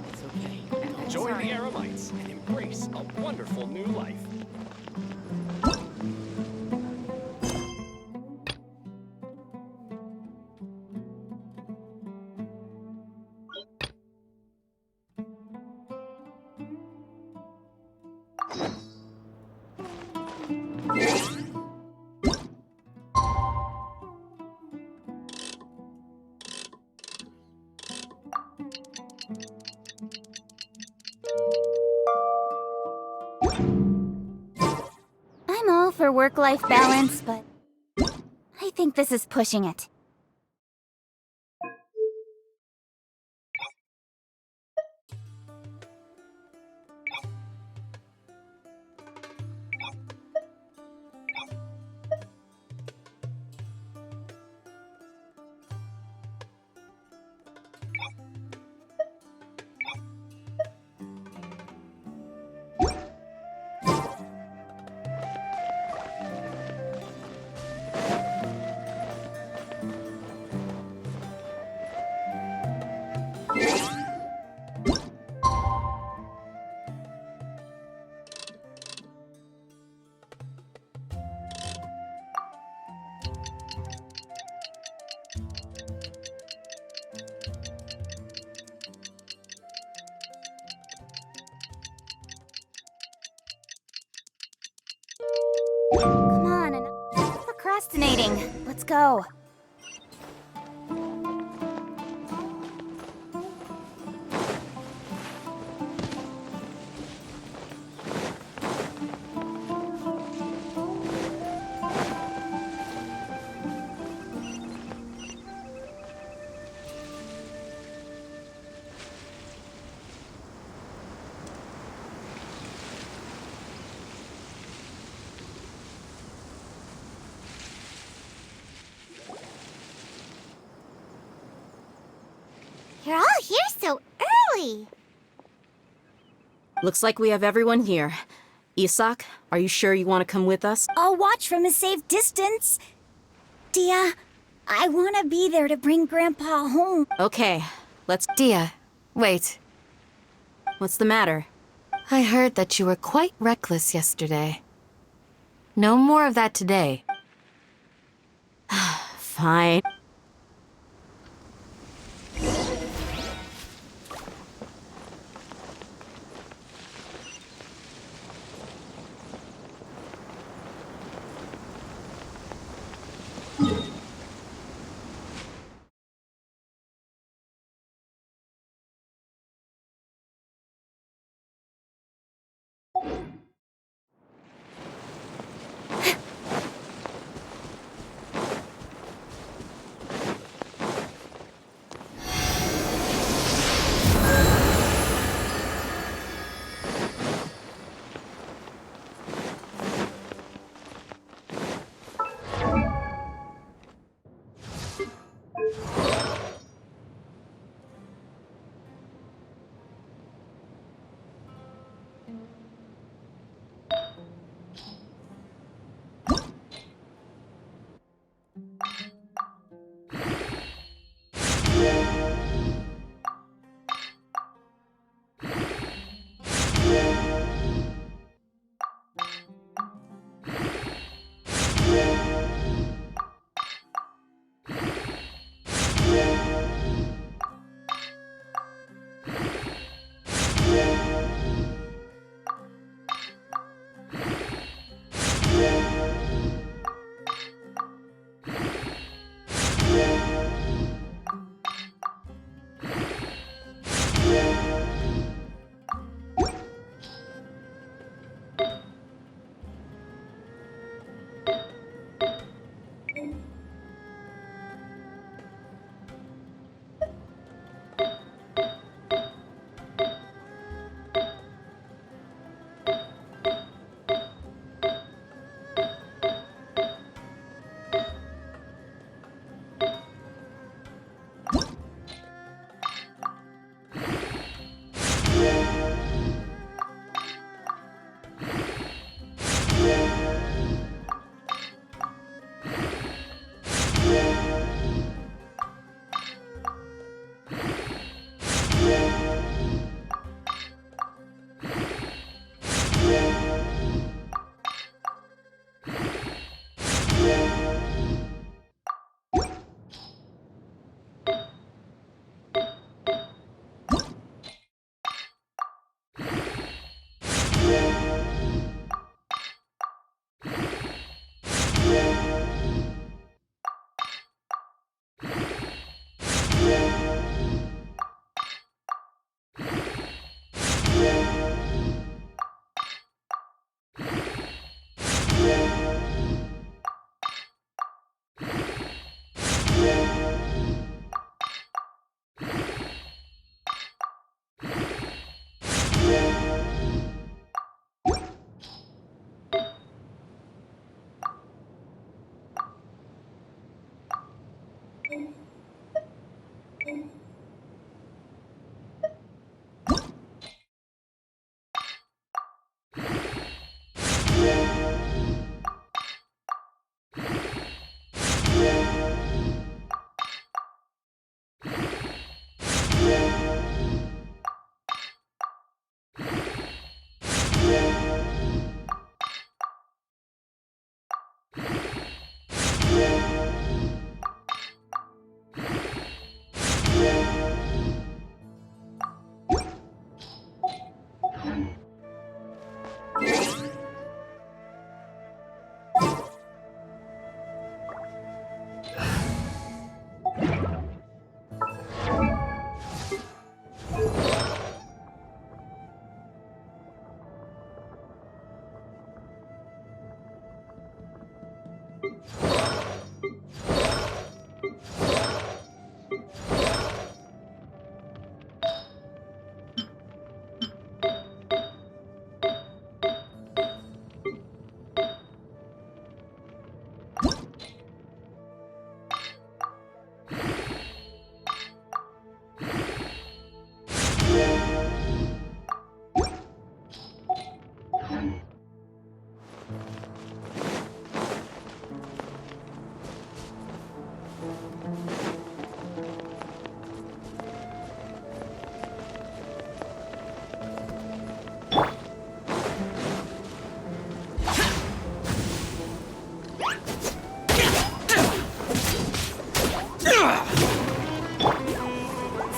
It's okay. Join the Aramites and embrace a wonderful new life. I'm all for work-life balance, but I think this is pushing it. Come on, enough procrastinating. Let's go. You're all here so early. Looks like we have everyone here. Isak, are you sure you want to come with us? I'll watch from a safe distance. Dia, I want to be there to bring Grandpa home. Okay, let's... Dia, wait. What's the matter? I heard that you were quite reckless yesterday. No more of that today. Fine.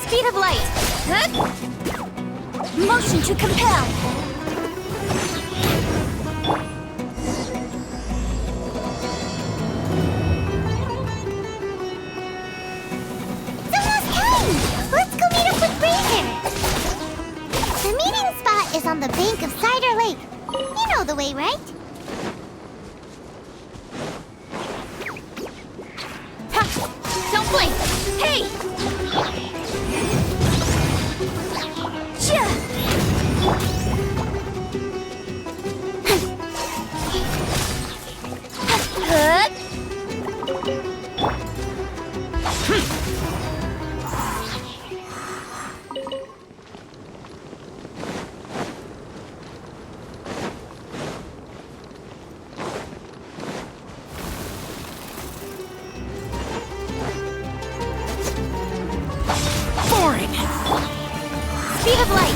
Speed of light. Motion to compel. Let's go meet up with Razor! The meeting spot is on the bank of Cider Lake. You know the way, right? Ha! Don't blink! Hey! Shia! Speed of light!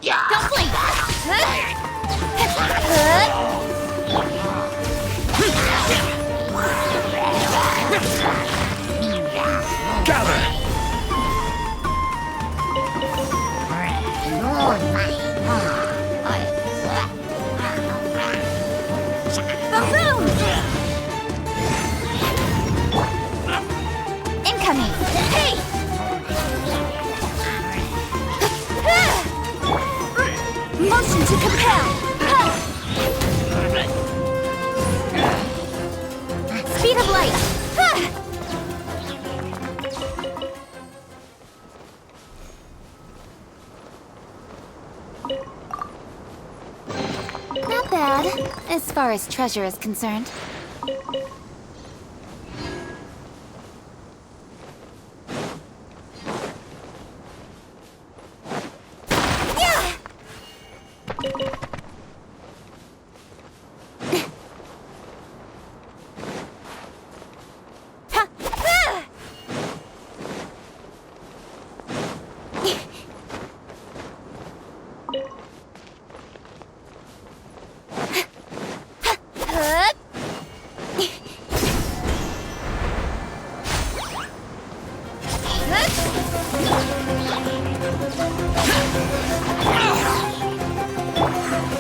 Yeah! Don't blink! Gather! Boom! Incoming! Hey! Motion to compel! Speed of light! Not bad, as far as treasure is concerned.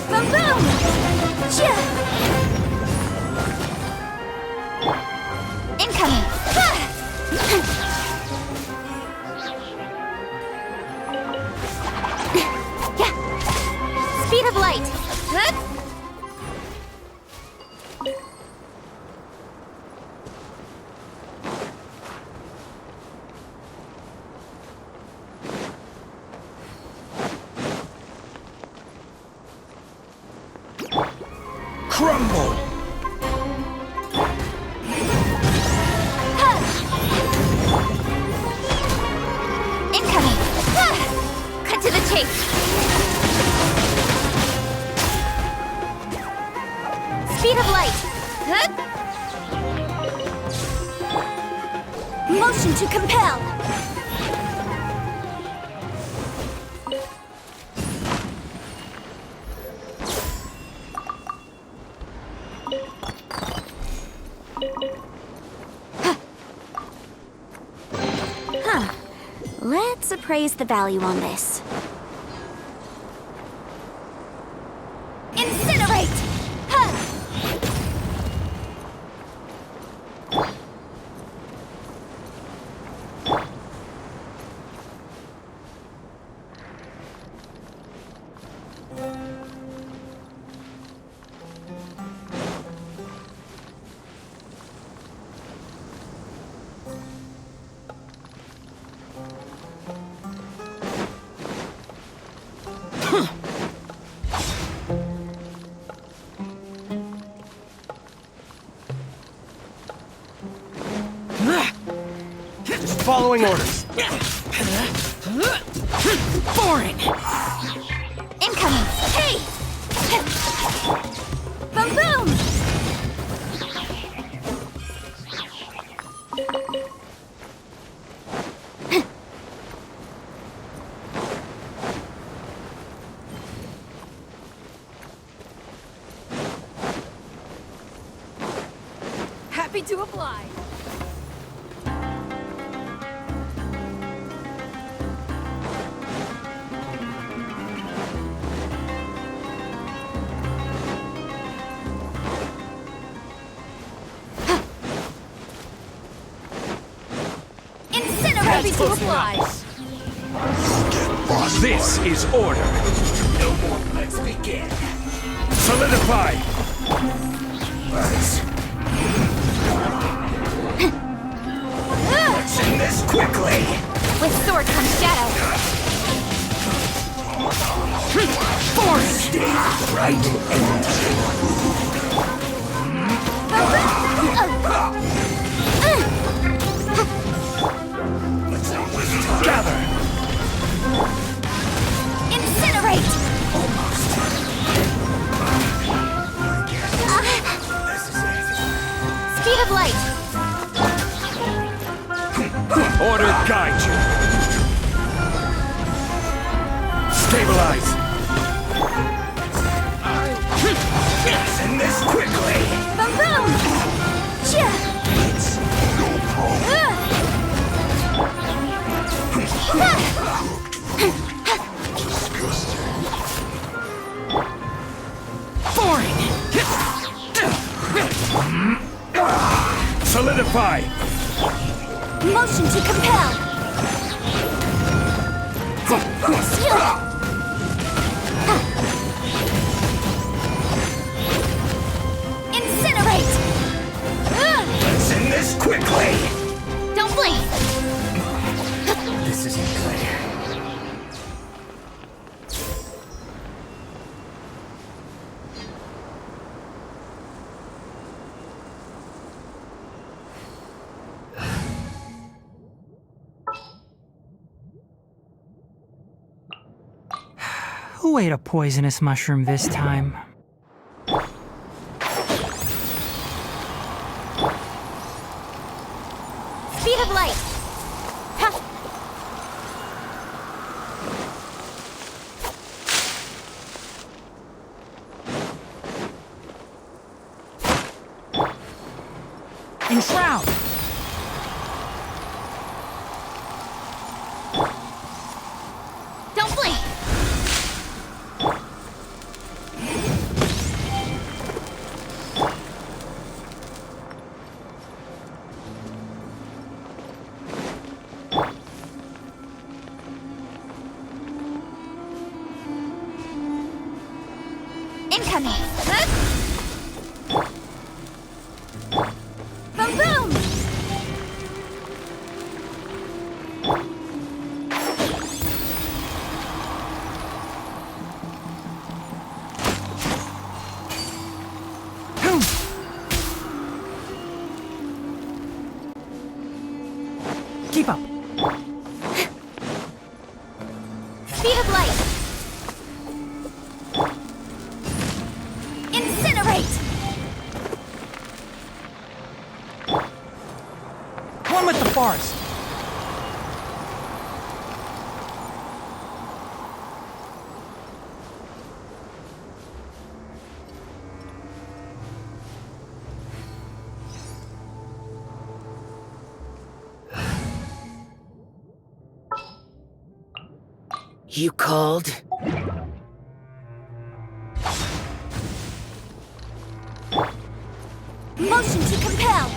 Boom boom! Chia! Incoming! Yeah! Speed of light! Crumble! Incoming! Cut to the chase! Speed of light! Motion to compel! Huh. Let's appraise the value on this. Incinerate! Huh. orders. Boring! Incoming. Hey! Boom boom! Happy to oblige. Incinerate! To oblige. This is order. No more. Let's begin. Solidify. Let's end this quickly. With sword comes shadow. Stay right and gather. Incinerate! This is it. Speed of light. Order guide you. Stabilize. Let's end this quickly. Boom boom! Chia! It's no problem. Boring! Solidify. Motion to compel! Incinerate! Let's end this quickly. Don't blink. This isn't good. Who ate a poisonous mushroom this time? Speed of light. Huh. Enshroud! Don't blink. Incoming. Boom boom! Keep up! Speed of light. Incinerate! One with the forest! You called? Motion to compel!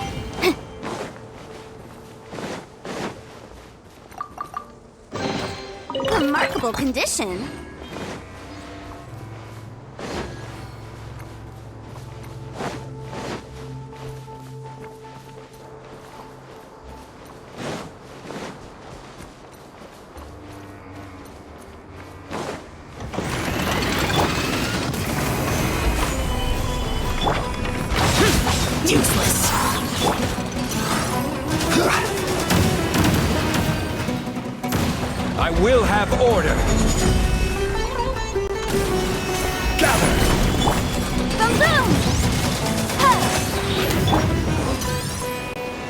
Remarkable condition. Useless! will have order. Gather! Boom boom!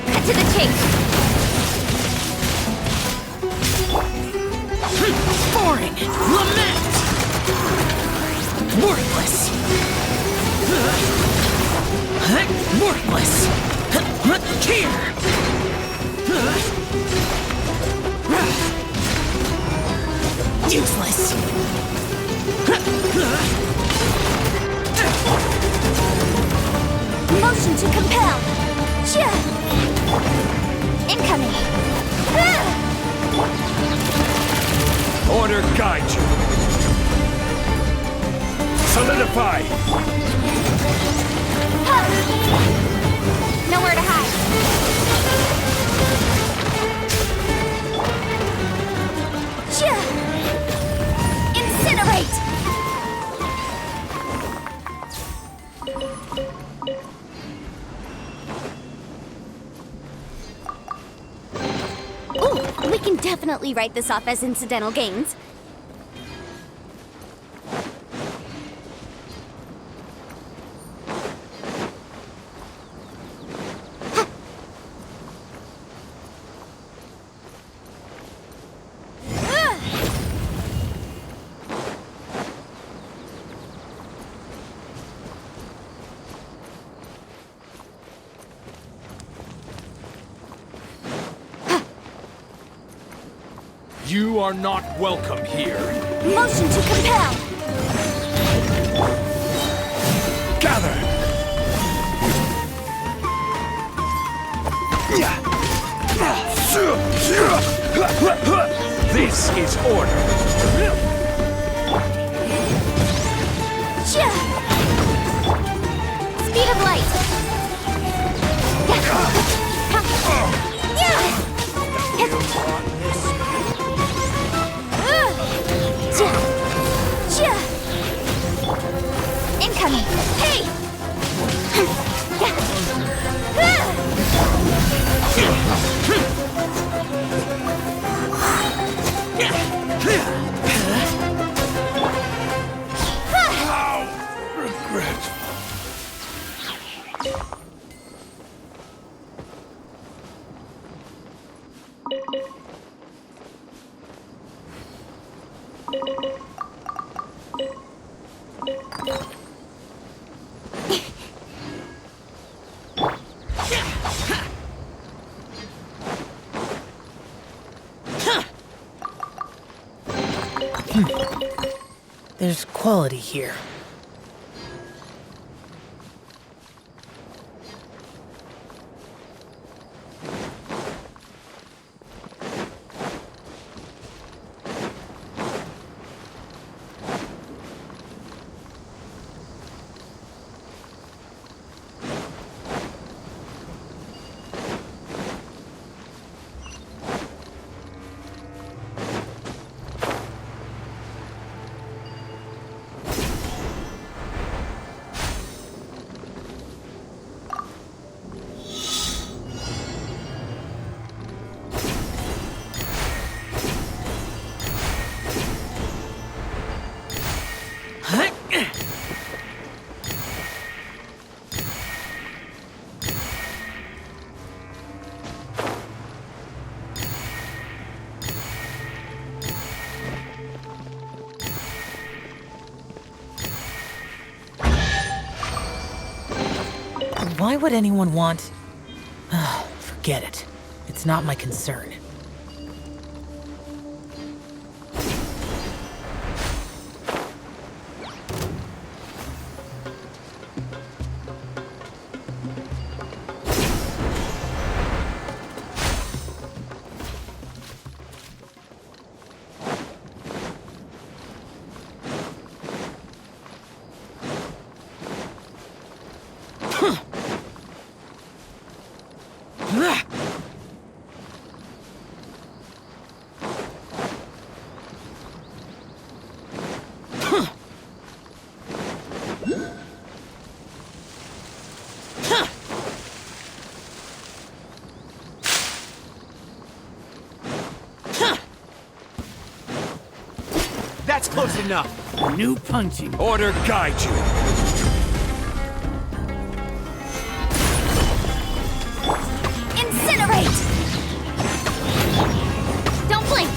Cut to the chase! Boring! Lament! Worthless! Worthless! Here! Useless! Motion to compel! Chia! Incoming! Order guide you. Solidify! Nowhere to hide! Chia! Incinerate! Ooh, we can definitely write this off as incidental gains. You are not welcome here. Motion to compel! Gather! This is order. Chia! Speed of light! Chia! Incoming! Hey! Regret. There's quality here. Why would anyone want... Forget it. It's not my concern. That's close enough. A new punching. Order guide you. Incinerate! Don't blink!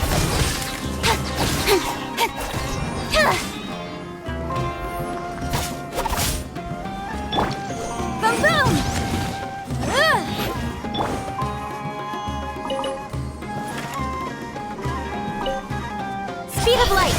Boom boom! Speed of light!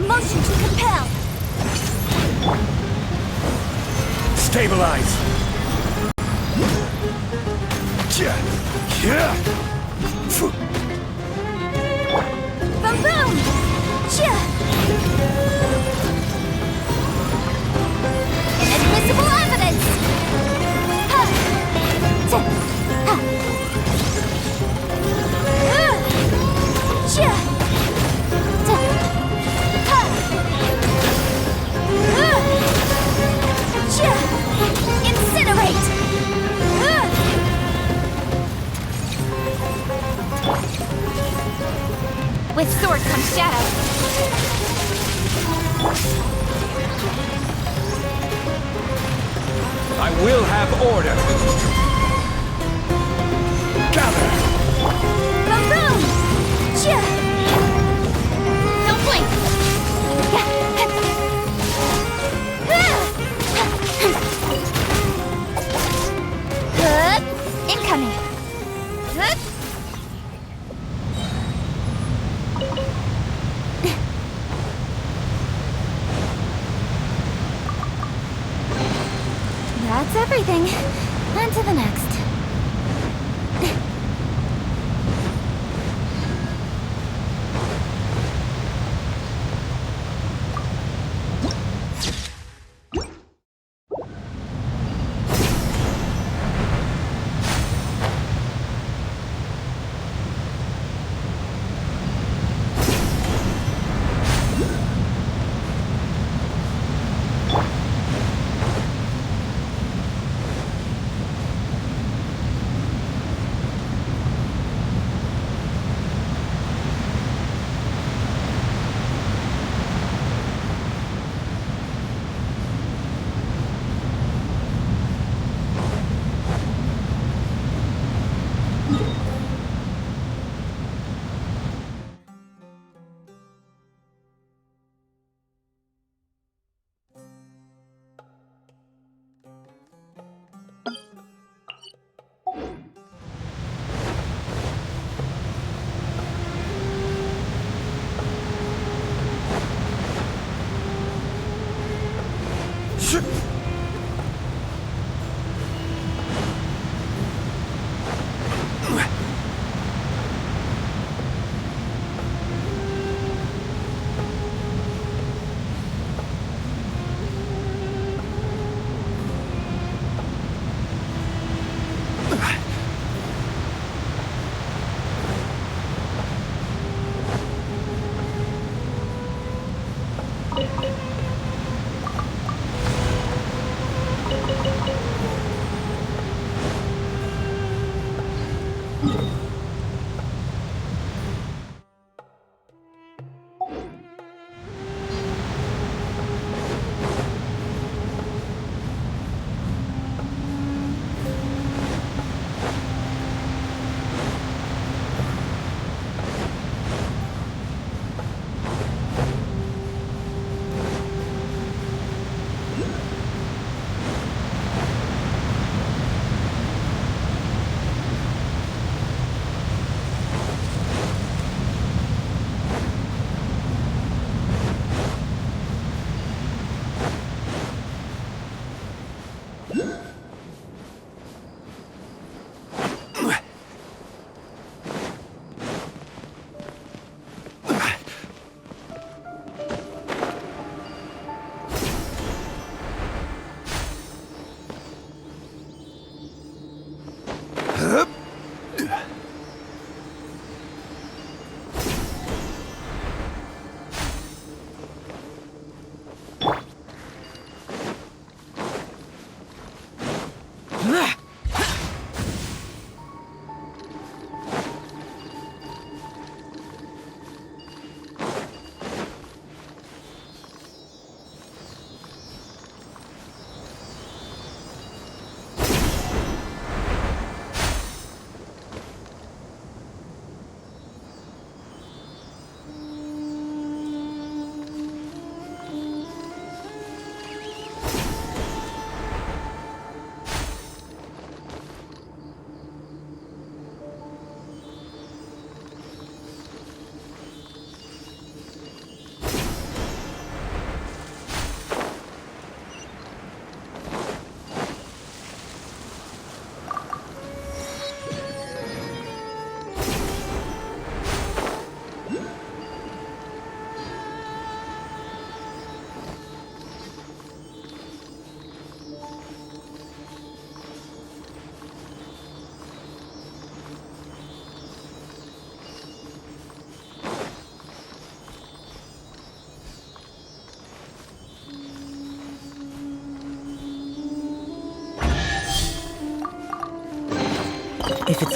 Motion to compel! Stabilize. Yeah. Yeah. Boom boom! Chia! Inadmissible evidence! Ha! Ta! Ha! Chia! Ta! Ha! Chia! Incinerate! With sword comes shadow. I will have order. Gather. Boom boom! Chia! Don't blink! Good. Incoming. Good. That's everything. On to the next.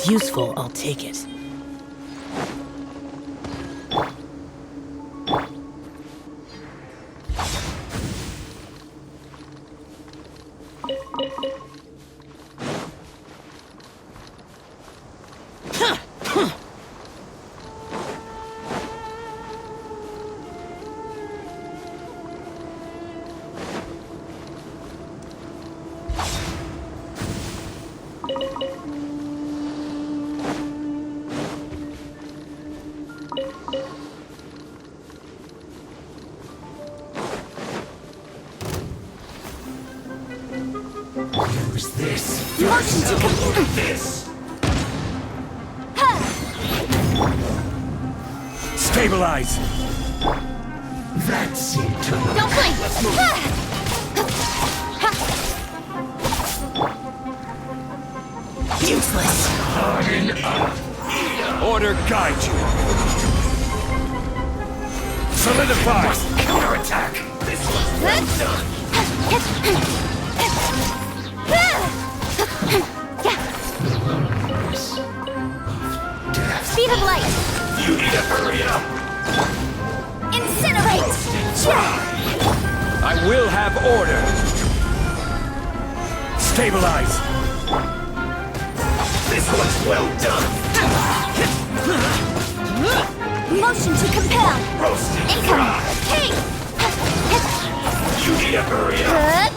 it's useful, I'll take it. Use this. Motion to complete. This. Stabilize. That's it. Don't blink! Useless. Order guide you. Solidify. Counterattack. This was well done. Speed of light! You need to hurry up. Incinerate! I will have order. Stabilize. This one's well done. Motion to compel! Roasted. Incoming! Hey! You need to hurry up.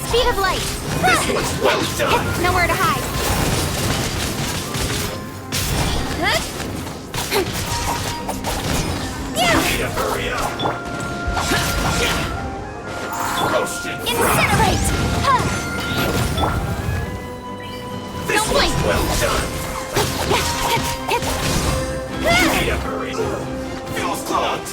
Speed of light! This one's well done. Nowhere to hide. You need to hurry up. Roasted. Incinerate! This Don't one's blink. well done. You need to hurry. Fuse clogged.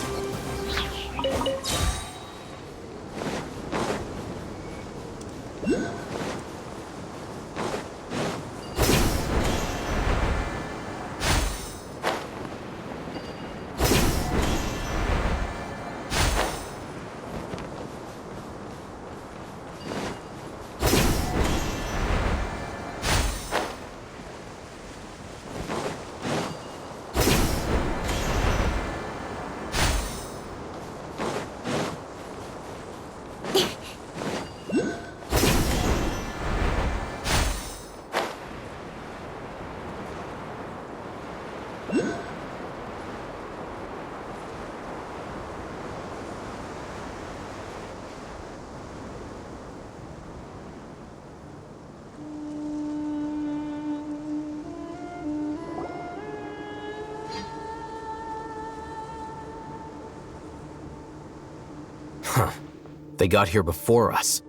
They got here before us.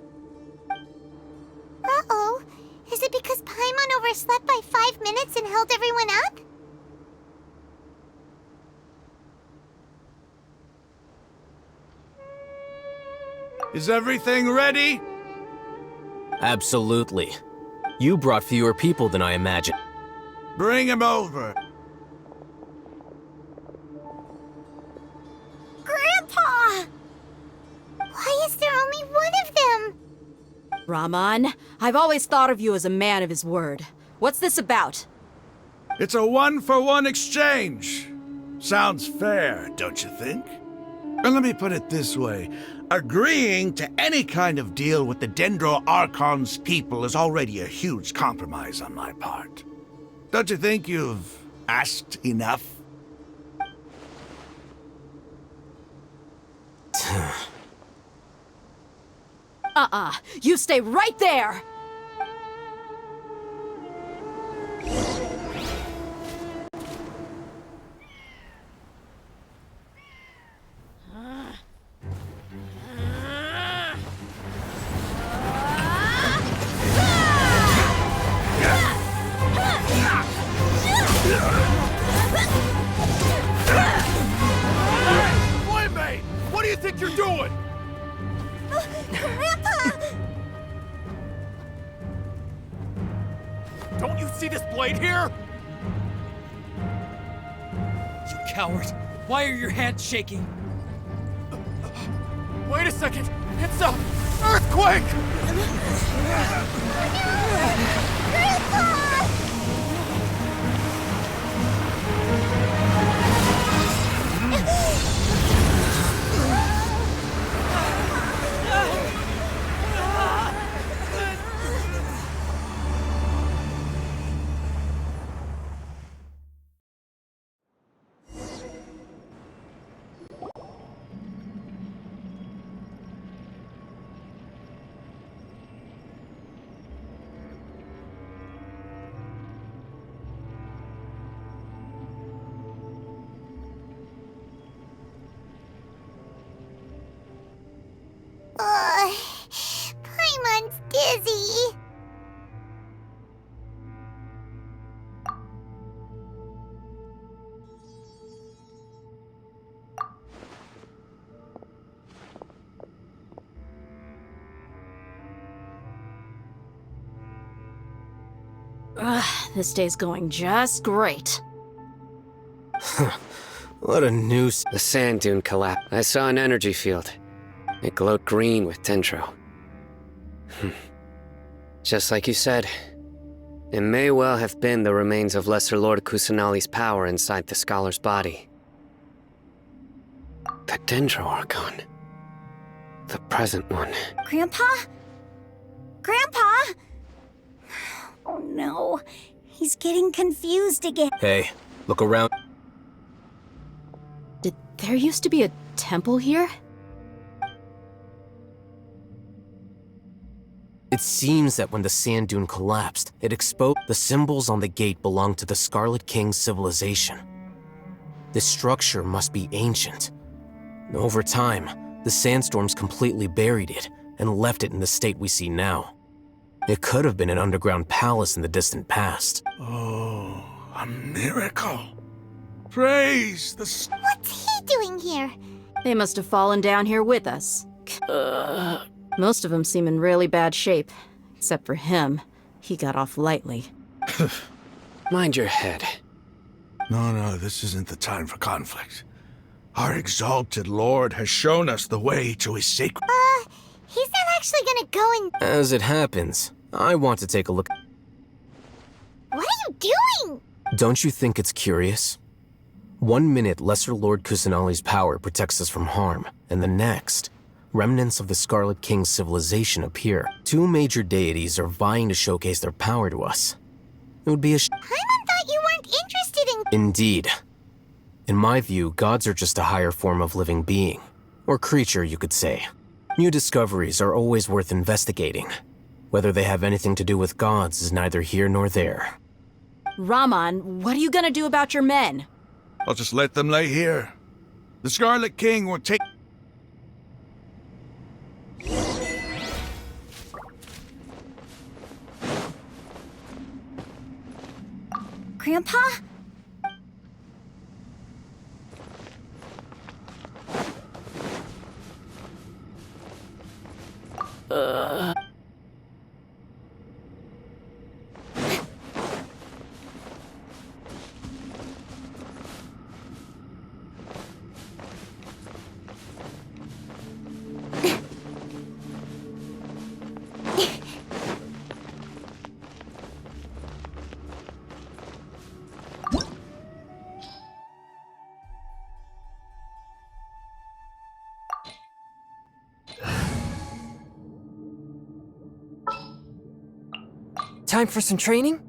Uh-oh. Is it because Paimon overslept by 5 minutes and held everyone up? Is everything ready? Absolutely. You brought fewer people than I imagined. Bring him over. Grandpa! Why is there only one of them? Raman, I've always thought of you as a man of his word. What's this about? It's a one-for-one exchange. Sounds fair, don't you think? And let me put it this way. Agreeing to any kind of deal with the Dendro Archon's people is already a huge compromise on my part. Don't you think you've asked enough? You stay right there! Playmate! What do you think you're doing? Grandpa! Don't you see this blade here? You coward! Why are your hands shaking? Wait a second! It's a earthquake! Grandpa! This day's going just great. What a noose. The sand dune collapsed. I saw an energy field. It glowed green with dendro. Just like you said, it may well have been the remains of Lesser Lord Kusanali's power inside the scholar's body. The Dendro Archon. The present one. Grandpa? Grandpa? Oh no, he's getting confused again. Hey, look around. Did there used to be a temple here? It seems that when the sand dune collapsed, it exposed the symbols on the gate belonged to the Scarlet King's civilization. This structure must be ancient. Over time, the sandstorms completely buried it and left it in the state we see now. It could have been an underground palace in the distant past. Oh, a miracle. Praise the What's he doing here? They must have fallen down here with us. Most of them seem in really bad shape. Except for him. He got off lightly. Mind your head. No, this isn't the time for conflict. Our exalted lord has shown us the way to his sacred... He's not actually gonna go and... As it happens, I want to take a look. What are you doing? Don't you think it's curious? 1 minute, Lesser Lord Kusanali's power protects us from harm, and the next, remnants of the Scarlet King's civilization appear. 2 major deities are vying to showcase their power to us. It would be a Paimon thought you weren't interested in... Indeed. In my view, gods are just a higher form of living being. Or creature, you could say. New discoveries are always worth investigating. Whether they have anything to do with gods is neither here nor there. Raman, what are you gonna do about your men? I'll just let them lay here. The Scarlet King will take... Grandpa? Time for some training?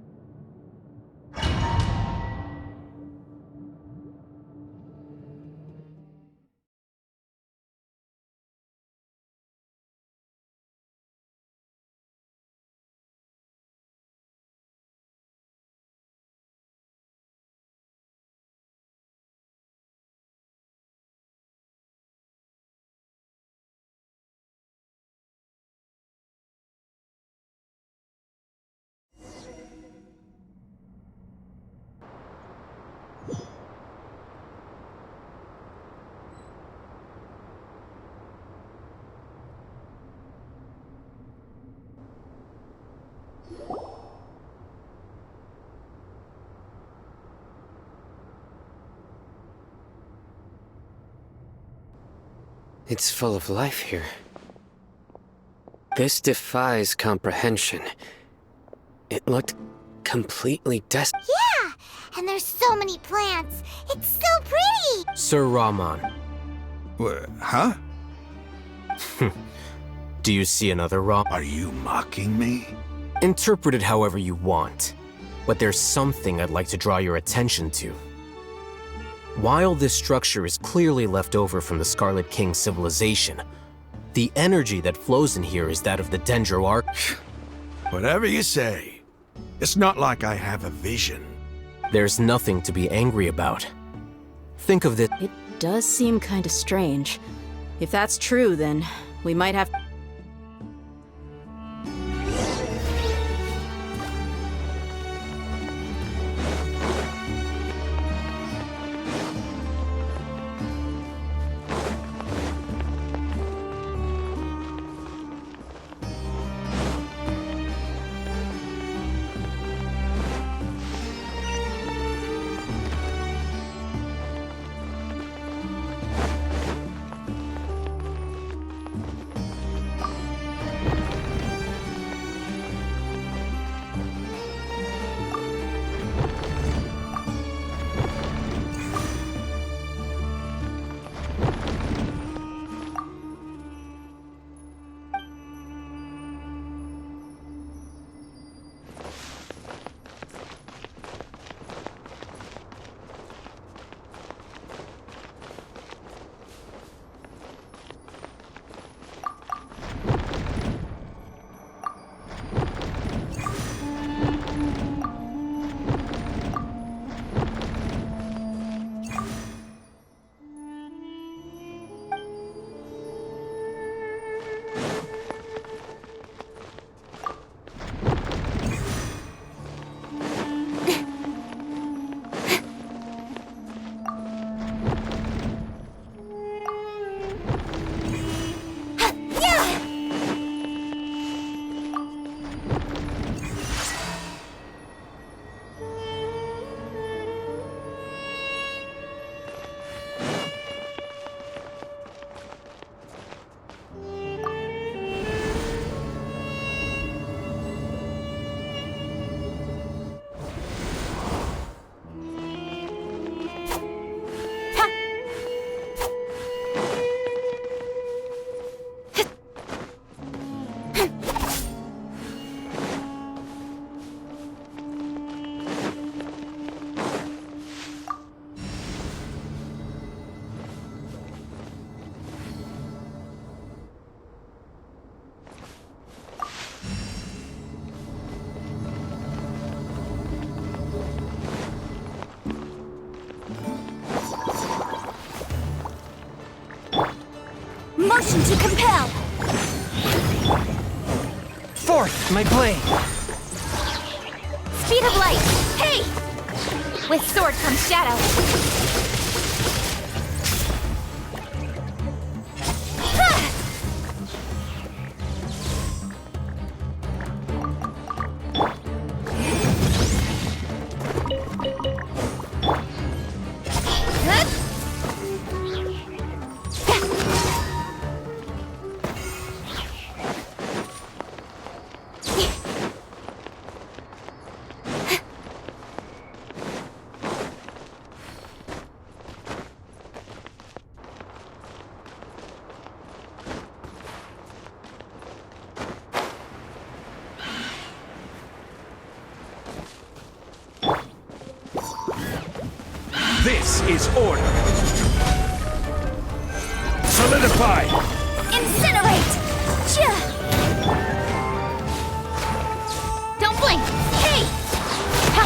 It's full of life here. This defies comprehension. It looked completely Yeah! And there's so many plants. It's so pretty! Sir Raman, Huh? do you see another Raman? Are you mocking me? Interpret it however you want, but there's something I'd like to draw your attention to. While this structure is clearly left over from the Scarlet King civilization, the energy that flows in here is that of the Dendro Arc. Whatever you say. It's not like I have a vision. There's nothing to be angry about. Think of this. It does seem kinda strange. If that's true, then we might have... motion to compel. Forth, my blade. Speed of light. Hey! With sword comes shadow. This is order. Solidify. Incinerate! Chia! Don't blink! Hey! Ha!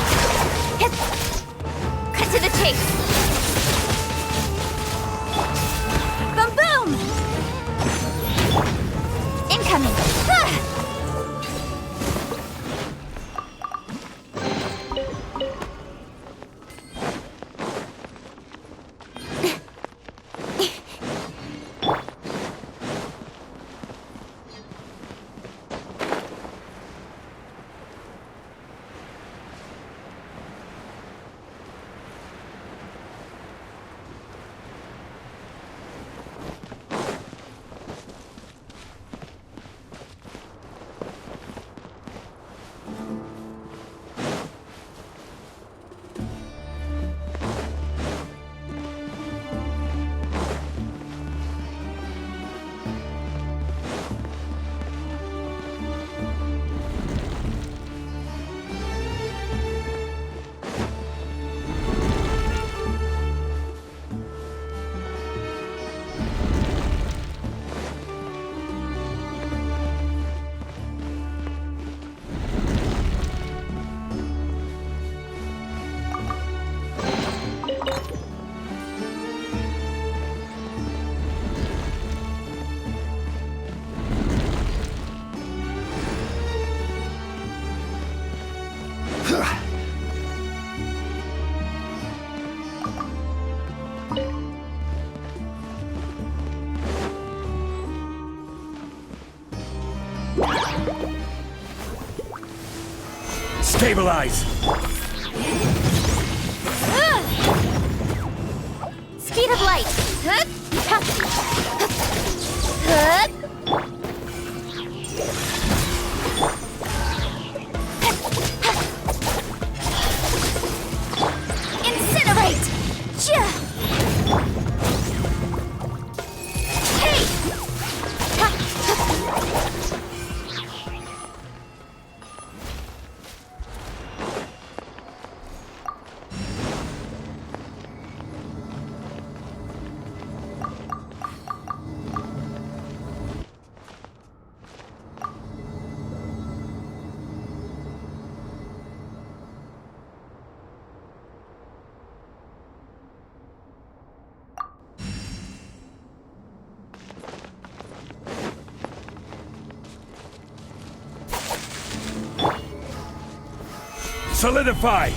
Hit! Cut to the chase! Boom boom! Incoming! Ha! Stabilize. Speed of light! Huh? Ha! Huh? Incinerate! Chia! Hey! Ha! Solidify.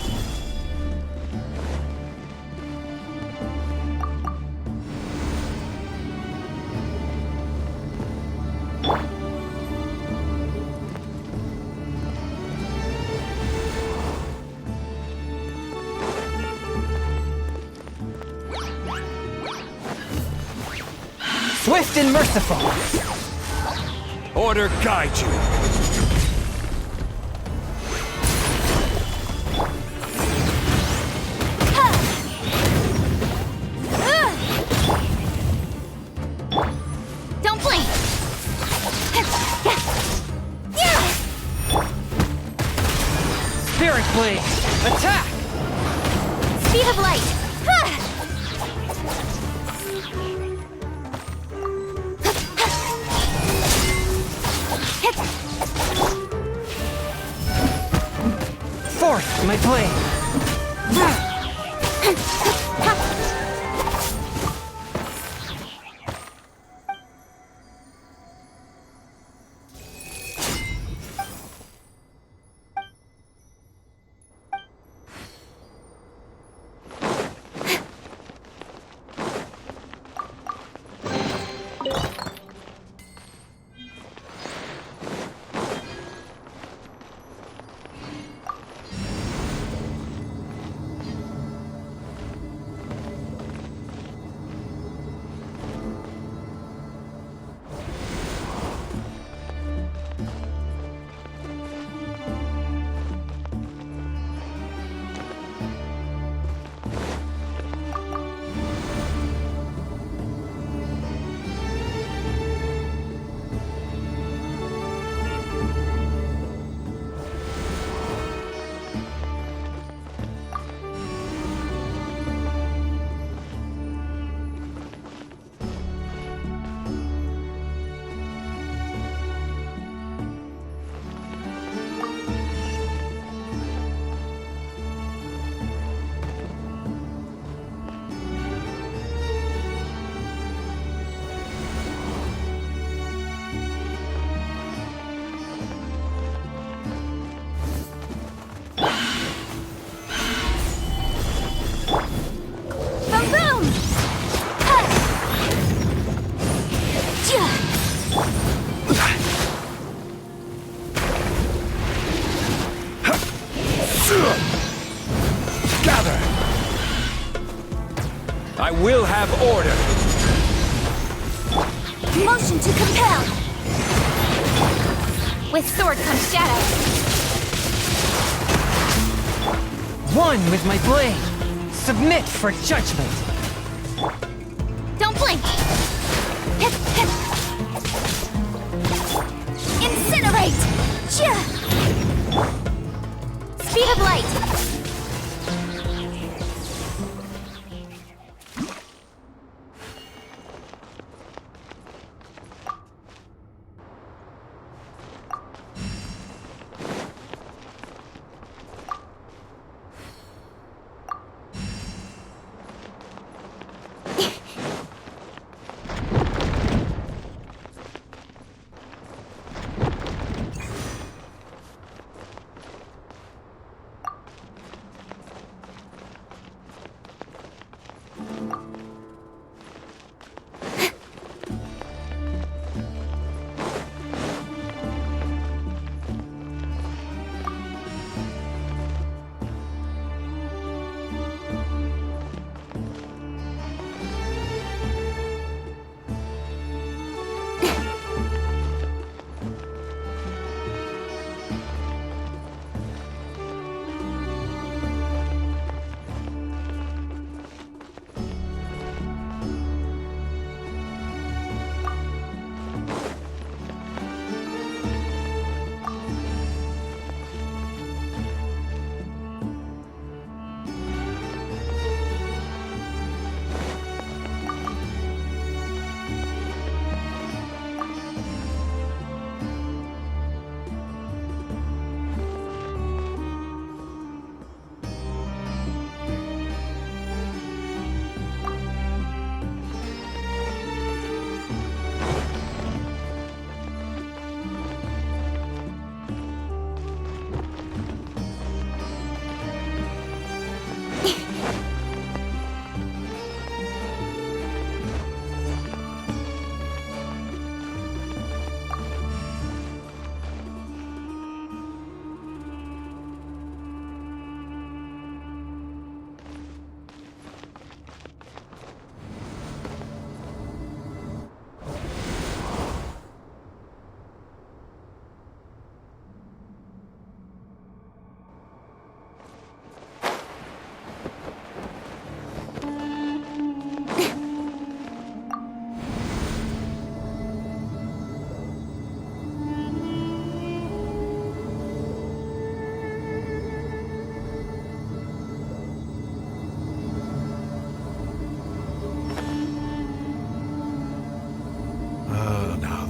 Swift and merciful. Order guide you. Don't blink! Spirit blade. Attack. Speed of light! Ha! Forth, my blade. order! Motion to compel! With sword comes shadow. One with my blade. Submit for judgment. Don't blink! Hip, hip. Incinerate! Chia! Speed of light!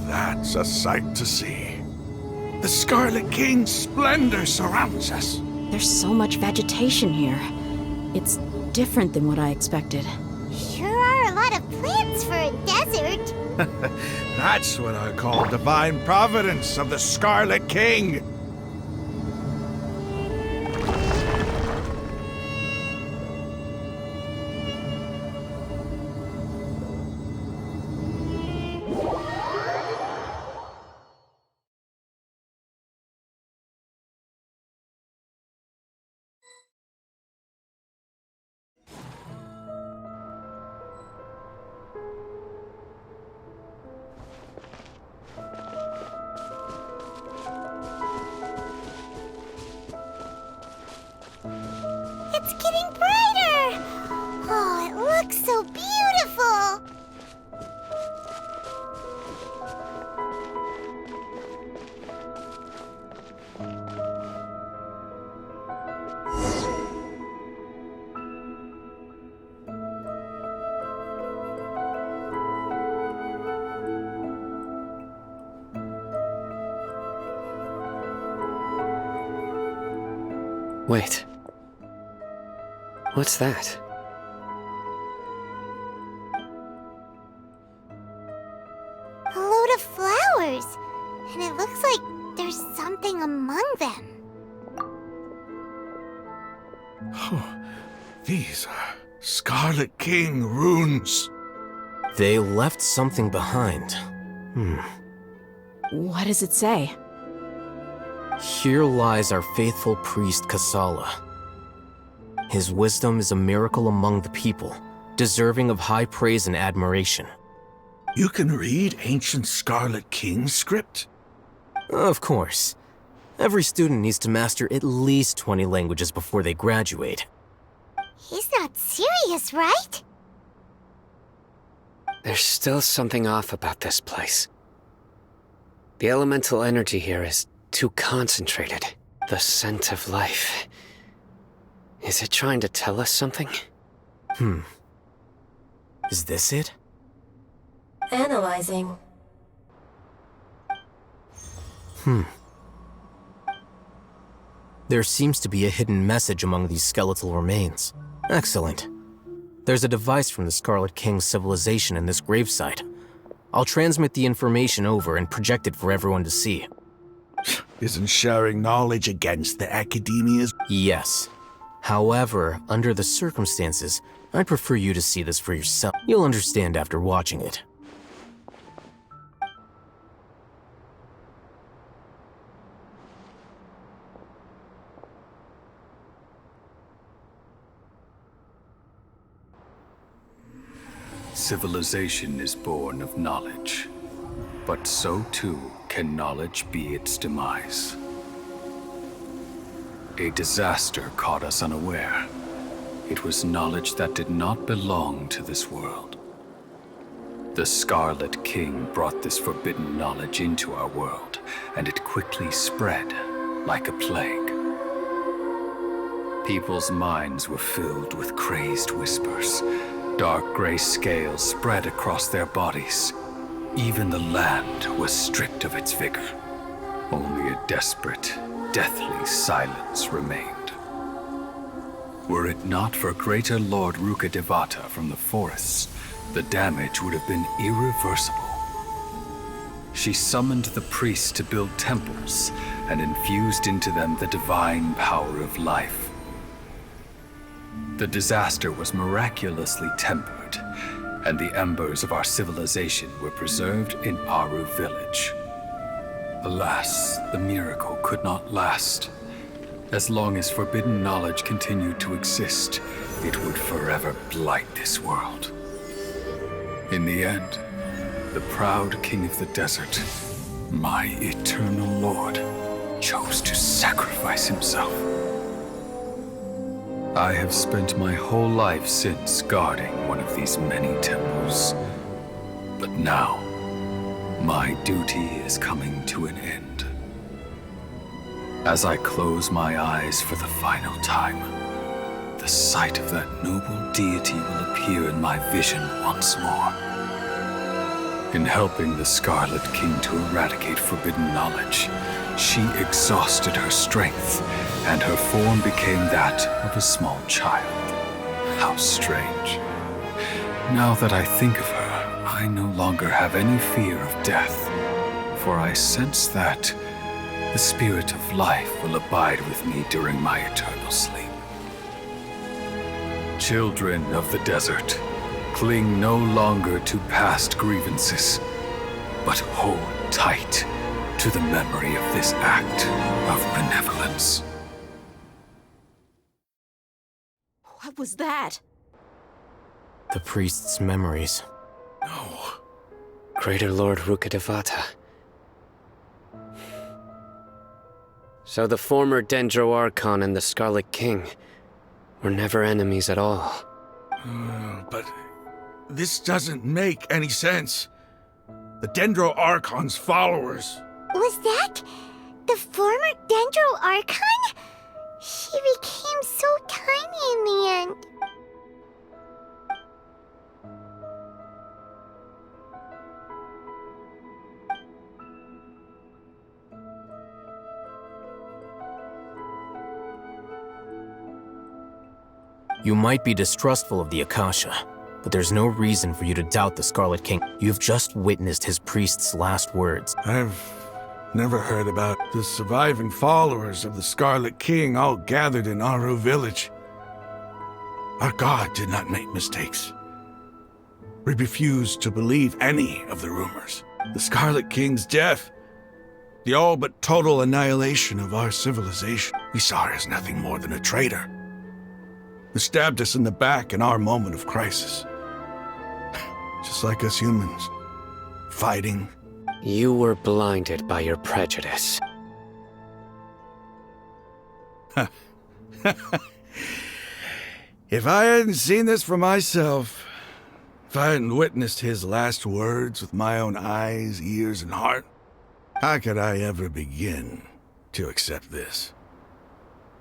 That's a sight to see. The Scarlet King's splendor surrounds us. There's so much vegetation here. It's different than what I expected. Sure are a lot of plants for a desert. That's what I call divine providence of the Scarlet King. It's getting brighter! Oh, it looks so beautiful! Wait. What's that? A load of flowers. And it looks like there's something among them. Oh, these are Scarlet King runes. They left something behind. What does it say? Here lies our faithful priest Kasala. His wisdom is a miracle among the people, deserving of high praise and admiration. You can read ancient Scarlet King script? Of course. Every student needs to master at least 20 languages before they graduate. He's not serious, right? There's still something off about this place. The elemental energy here is too concentrated. The scent of life. Is it trying to tell us something? Is this it? Analyzing. There seems to be a hidden message among these skeletal remains. Excellent. There's a device from the Scarlet King's civilization in this gravesite. I'll transmit the information over and project it for everyone to see. Isn't sharing knowledge against the academia's? Yes. However, under the circumstances, I'd prefer you to see this for yourself. You'll understand after watching it. Civilization is born of knowledge, but so too can knowledge be its demise. A disaster caught us unaware. It was knowledge that did not belong to this world. The Scarlet King brought this forbidden knowledge into our world, and it quickly spread like a plague. People's minds were filled with crazed whispers. Dark gray scales spread across their bodies. Even the land was stripped of its vigor. Only a desperate, deathly silence remained. Were it not for greater Lord Rukkhadevata from the forests, the damage would have been irreversible. She summoned the priests to build temples and infused into them the divine power of life. The disaster was miraculously tempered, and the embers of our civilization were preserved in Aru village. Alas, the miracle could not last. As long as forbidden knowledge continued to exist, it would forever blight this world. In the end, the proud king of the desert, my eternal lord, chose to sacrifice himself. I have spent my whole life since guarding one of these many temples. But now, my duty is coming to an end. As I close my eyes for the final time, the sight of that noble deity will appear in my vision once more. In helping the Scarlet King to eradicate forbidden knowledge, she exhausted her strength, and her form became that of a small child. How strange. Now that I think of her, I no longer have any fear of death, for I sense that the spirit of life will abide with me during my eternal sleep. Children of the desert, cling no longer to past grievances, but hold tight to the memory of this act of benevolence. What was that? The priest's memories. No. Greater Lord Rukkhadevata. So the former Dendro Archon and the Scarlet King were never enemies at all. But this doesn't make any sense. The Dendro Archon's followers. Was that the former Dendro Archon? She became so tiny in the end. You might be distrustful of the Akasha, but there's no reason for you to doubt the Scarlet King. You've just witnessed his priest's last words. I've never heard about the surviving followers of the Scarlet King all gathered in Aru village. Our god did not make mistakes. We refused to believe any of the rumors. The Scarlet King's death, the all but total annihilation of our civilization, we saw her as nothing more than a traitor. who stabbed us in the back in our moment of crisis. Just like us humans. Fighting. You were blinded by your prejudice. If I hadn't seen this for myself, if I hadn't witnessed his last words with my own eyes, ears, and heart, how could I ever begin to accept this?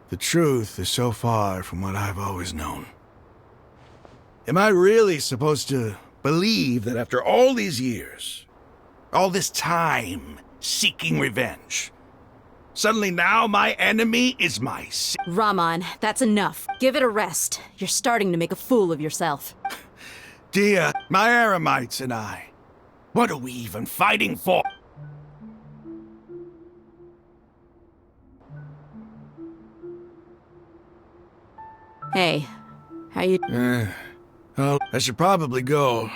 The truth is so far from what I've always known. Am I really supposed to believe that after all these years, all this time seeking revenge, suddenly now my enemy is my Rahman, that's enough. Give it a rest. You're starting to make a fool of yourself. Dia, my Eremites and I, what are we even fighting for? Hey, how you... Well, I should probably go.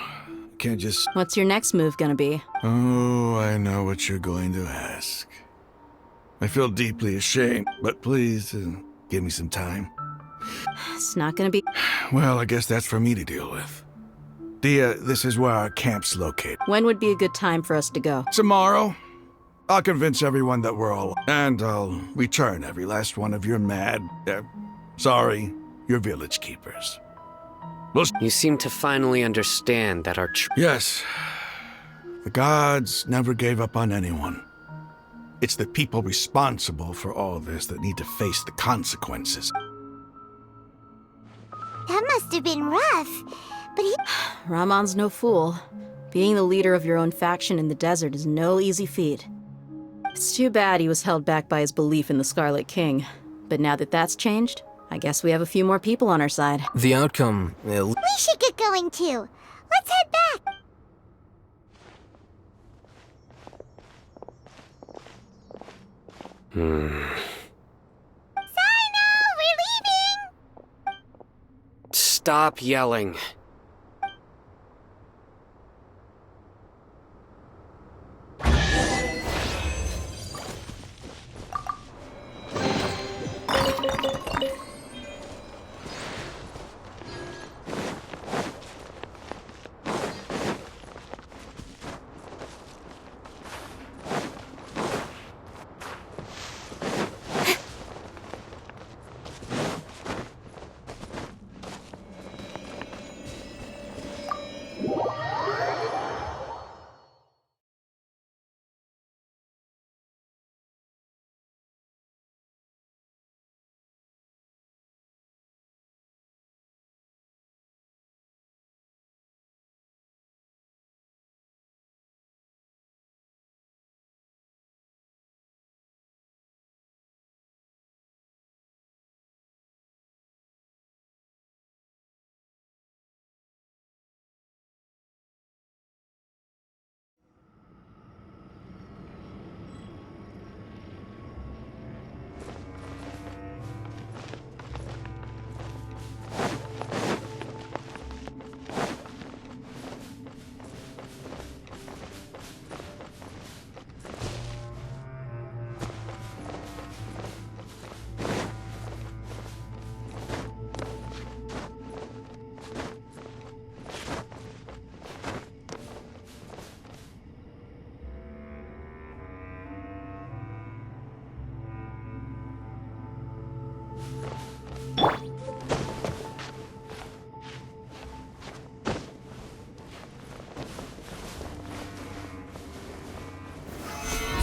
Can't just... What's your next move gonna be? Oh, I know what you're going to ask. I feel deeply ashamed, but please, give me some time. It's not gonna be... Well, I guess that's for me to deal with. Dia, this is where our camp's located. When would be a good time for us to go? Tomorrow. I'll convince everyone that we're all... And I'll return every last one of your your village keepers. You seem to finally understand that our Yes. The gods never gave up on anyone. It's the people responsible for all this that need to face the consequences. That must have been rough, but he... Rahman's no fool. Being the leader of your own faction in the desert is no easy feat. It's too bad he was held back by his belief in the Scarlet King. But now that that's changed, I guess we have a few more people on our side. The outcome... We should get going too. Let's head back. Sino, we're leaving! Stop yelling.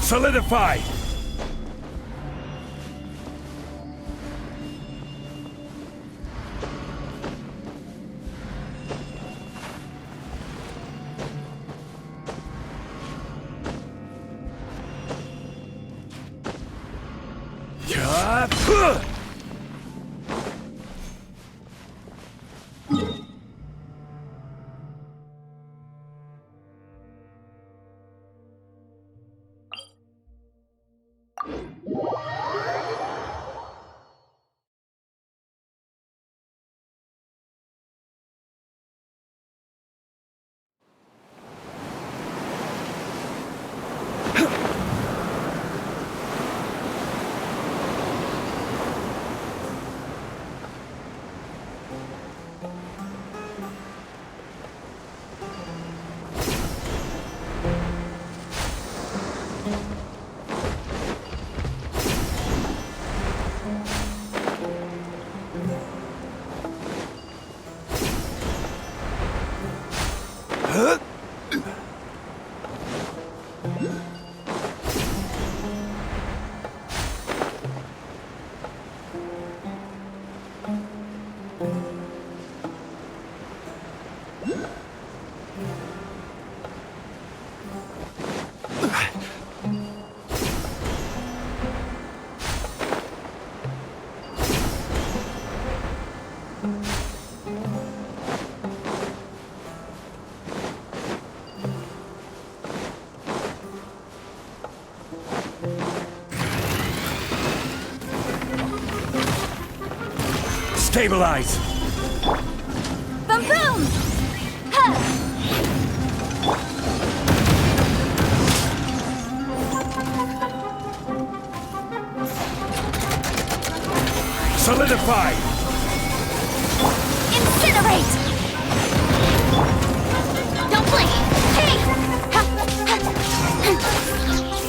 Solidify! Stabilize! Boom boom! Ha! Solidify! Incinerate! Don't blink! Hey! Ha! Ha!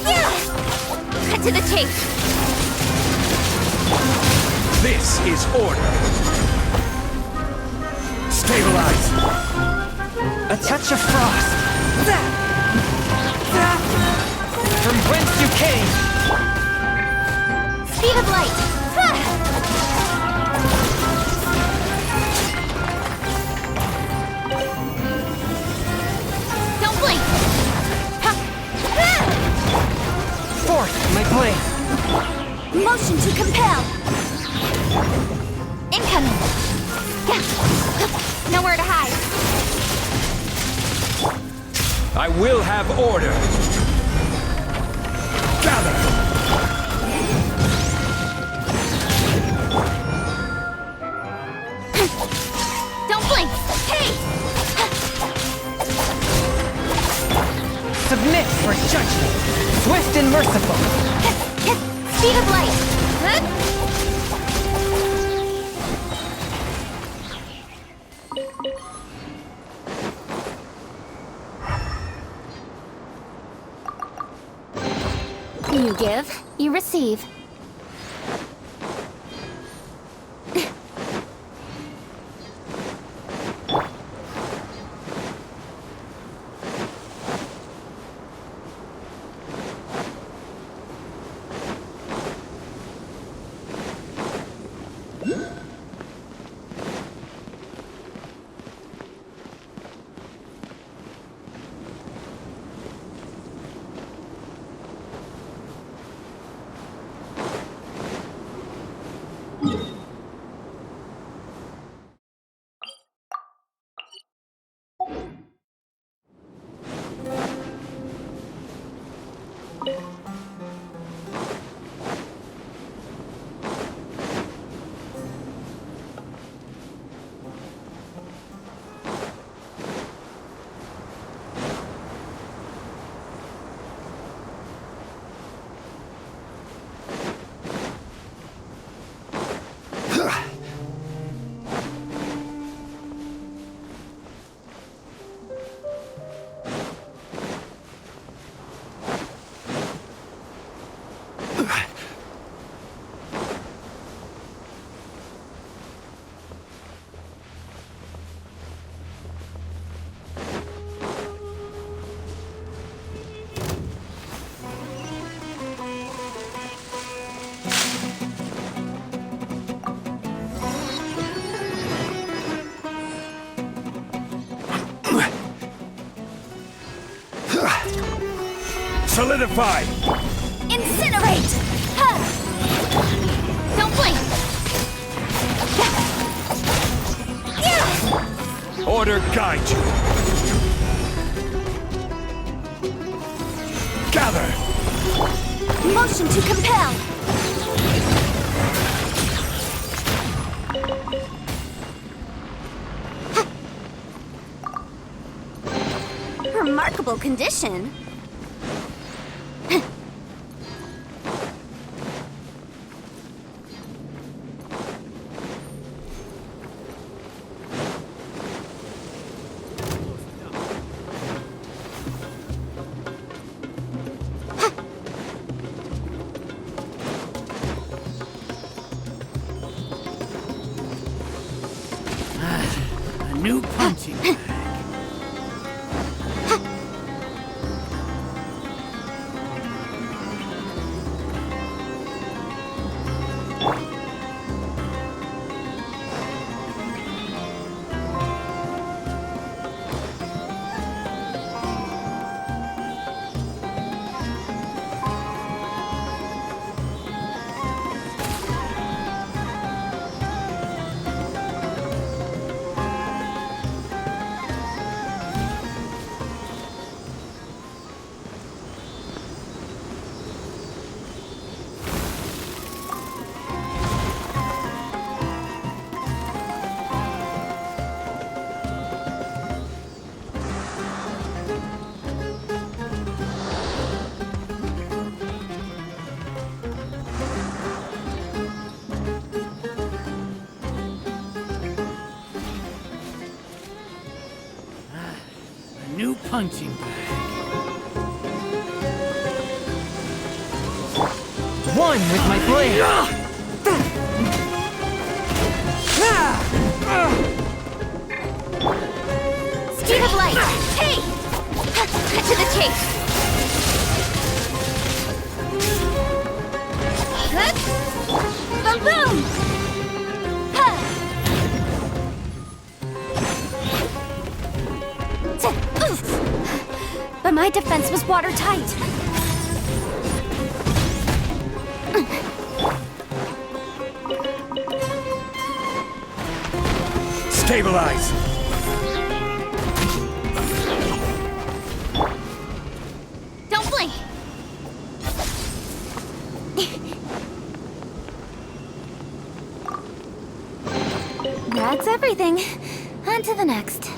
Yeah! Cut to the chase! This is order! Stabilize! A touch of frost. From whence you came. Speed of light! Ha! Don't blink! Ha! Ha! Forth, my blade. Motion to compel! Incoming! Nowhere to hide. I will have order! Gather! Don't blink! Hey! Submit for judgment. Swift and merciful. Speed of light! You give, you receive. Solidify! Incinerate! Ha! Don't blink! Yeah! Order guide you! Gather! Motion to compel! Remarkable condition. A new punching bag. new punching bag. One with my blade. Speed of light! Hey! Cut to the chase! Boom boom! Oof. But my defense was watertight. Stabilize! Don't blink! That's everything. On to the next.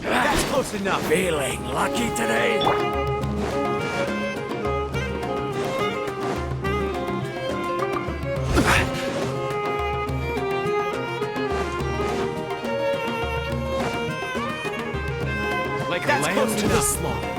That's close enough. Feeling lucky today? Like that's lamb to the slaughter.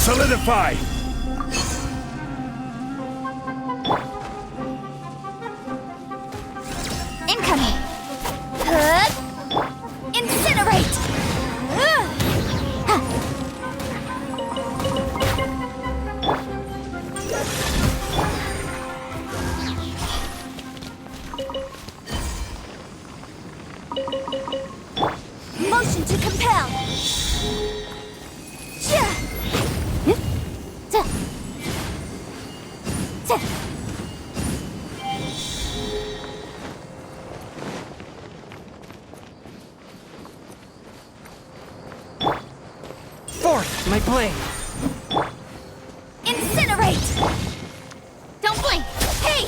Solidify! Incoming! Incinerate! Motion to compel! Force my blade. Incinerate! Don't blink! Hey!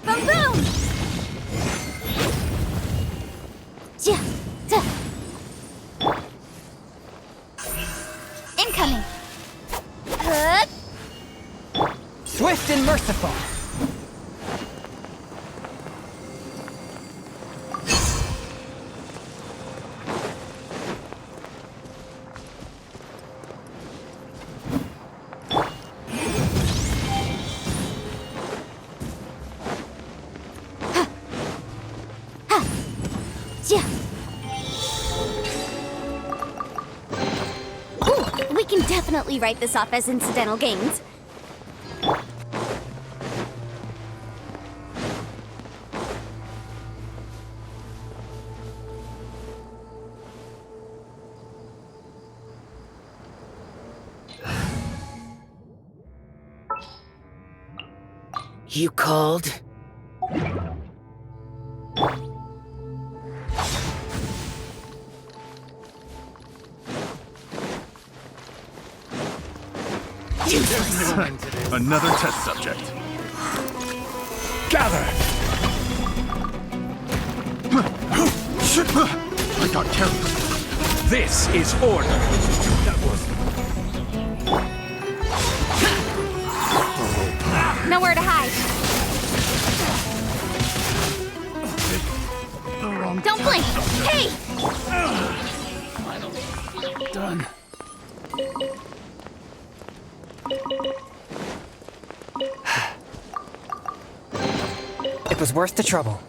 Boom boom! Incoming! Swift and merciful. Yeah. Ooh, we can definitely write this off as incidental gains. You called? Another test subject. Gather! I got carried. This is order. That was Nowhere to hide. Don't blink! Hey! Done. It was worth the trouble.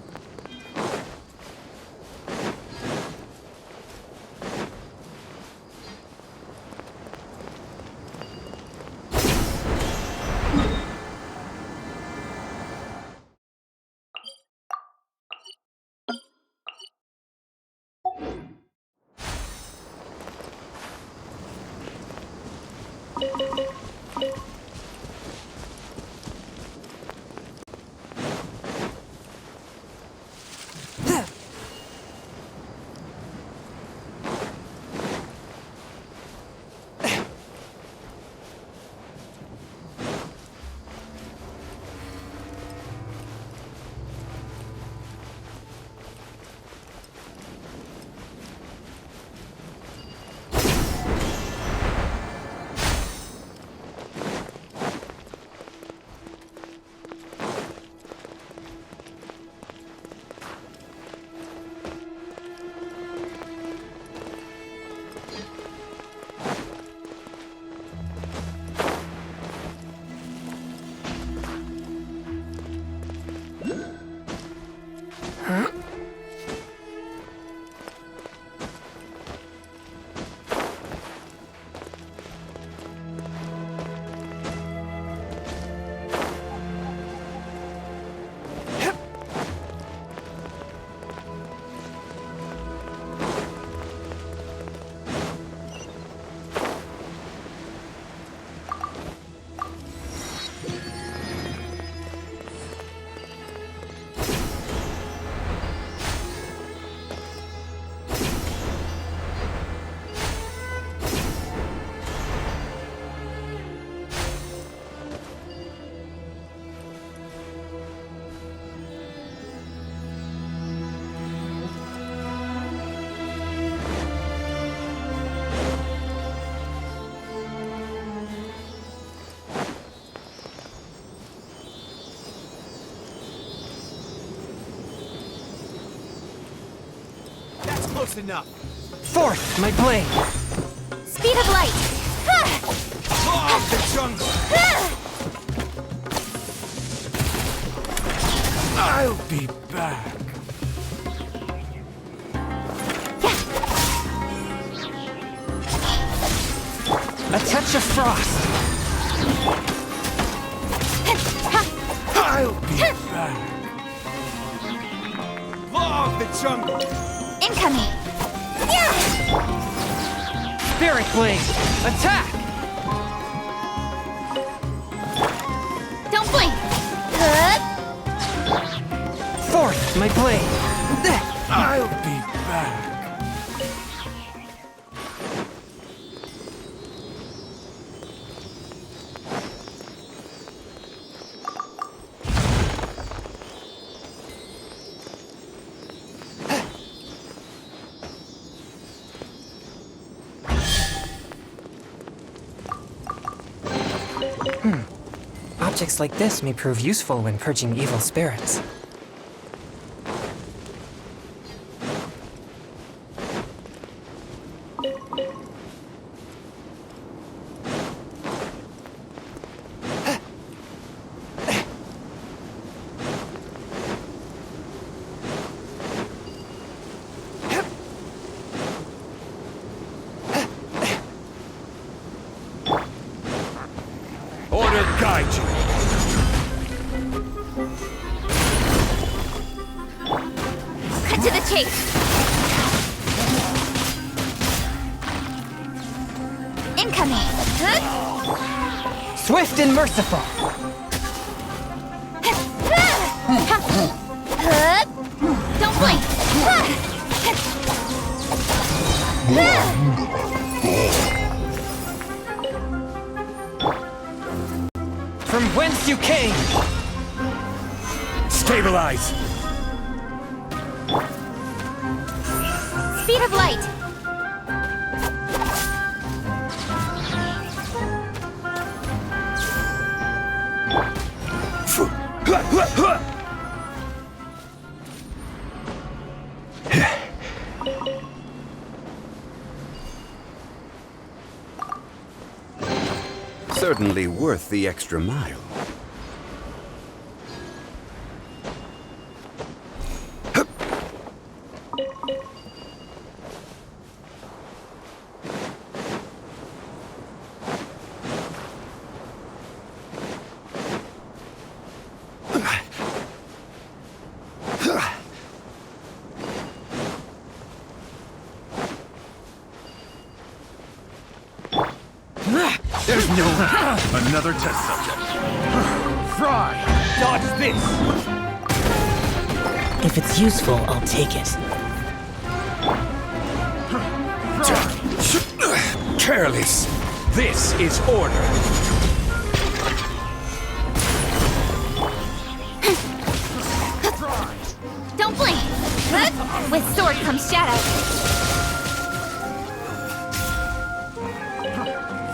close enough. Forth, my blade! Speed of light! Law of the jungle! I'll be back. A touch of frost! I'll be back. Law of the jungle! Incoming! Spirit blade! Attack! Don't blink! Forth, my blade! I'll be back. Objects like this may prove useful when purging evil spirits. Cut to the chase. Incoming. Swift and merciful. Don't blink. From whence you came! Stabilize! Speed of light. Certainly worth the extra mile. There's no another test subject. Fry! Dodge this! If it's useful, I'll take it. Careless! This is order! Don't blink. With sword comes shadow.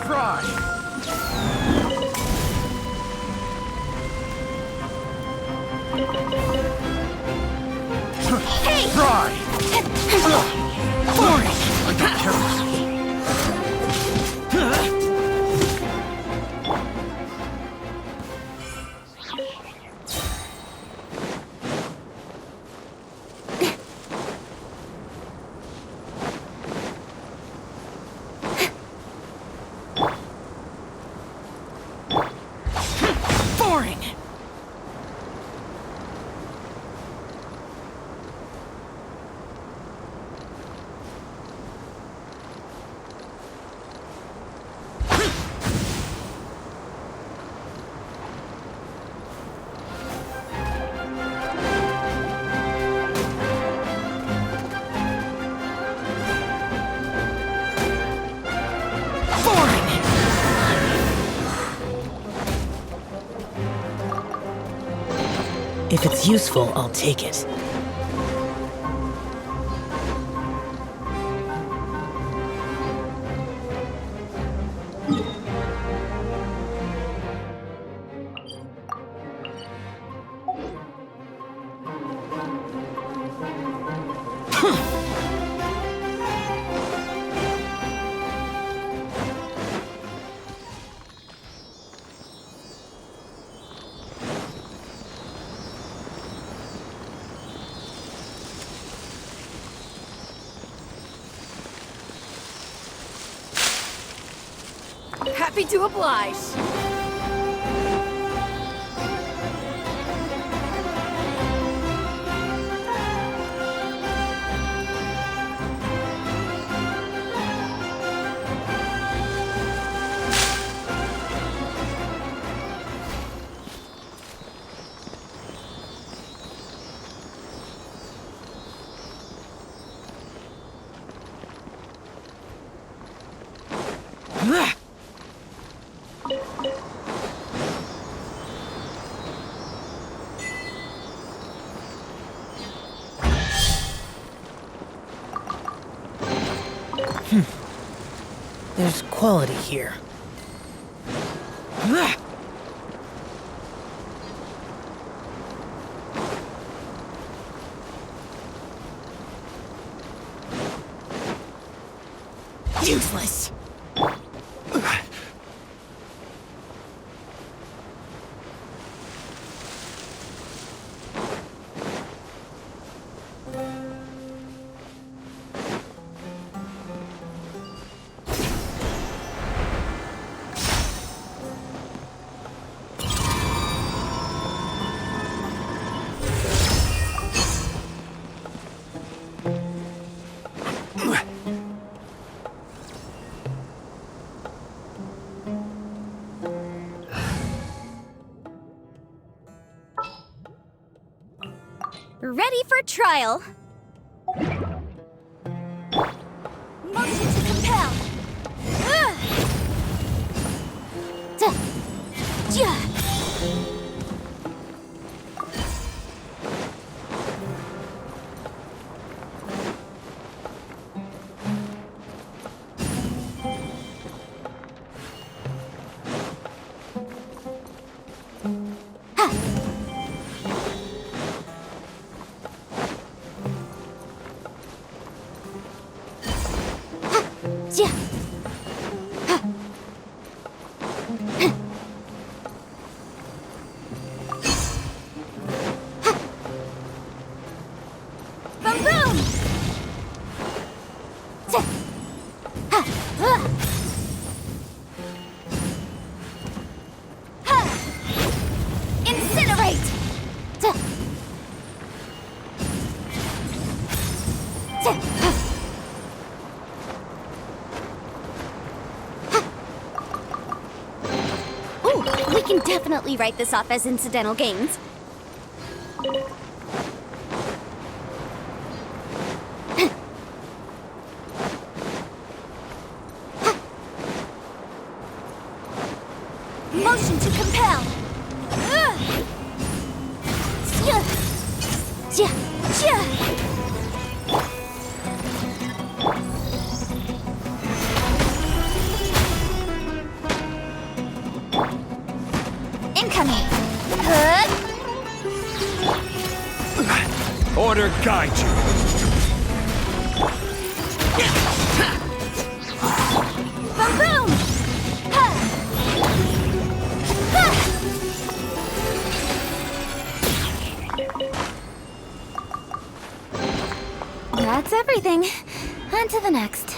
Fry! Hey! Fry! Boring! I got careless. Boring! If it's useful, I'll take it. Happy to oblige. There's quality here. Useless. ready for trial. Motion to compel. Boom boom! Incinerate! Ooh, we can definitely write this off as incidental gains. Motion to compel. Incoming. Order guide you. Boom boom! That's everything. On to the next.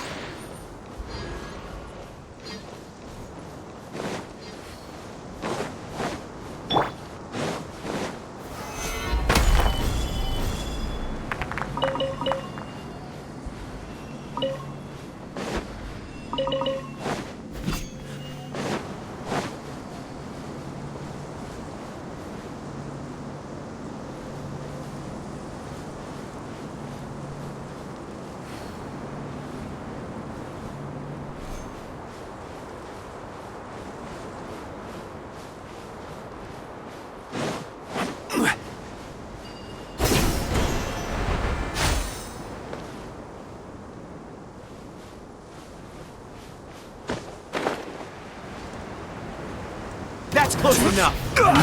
That's close enough.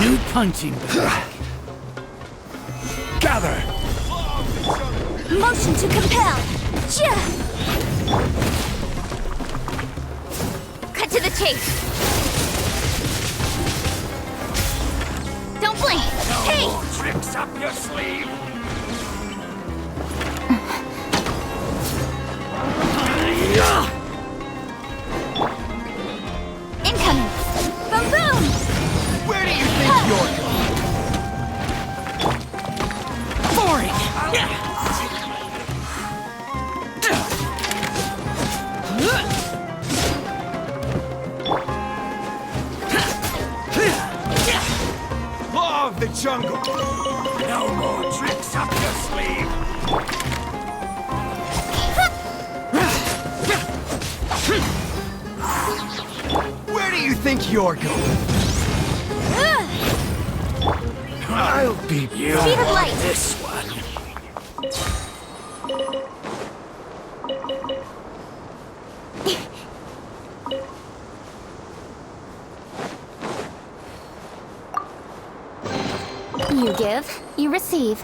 New punching bag. Gather. Motion to compel. Cut to the chase. Don't blink. Hey! Tricks up your sleeve. Incoming. Boom boom! Where do you think you're going? Boring. Law of the jungle. No more tricks up your sleeve. Where do you think you're going? I'll beat you. Speed of light. This one. You give, you receive.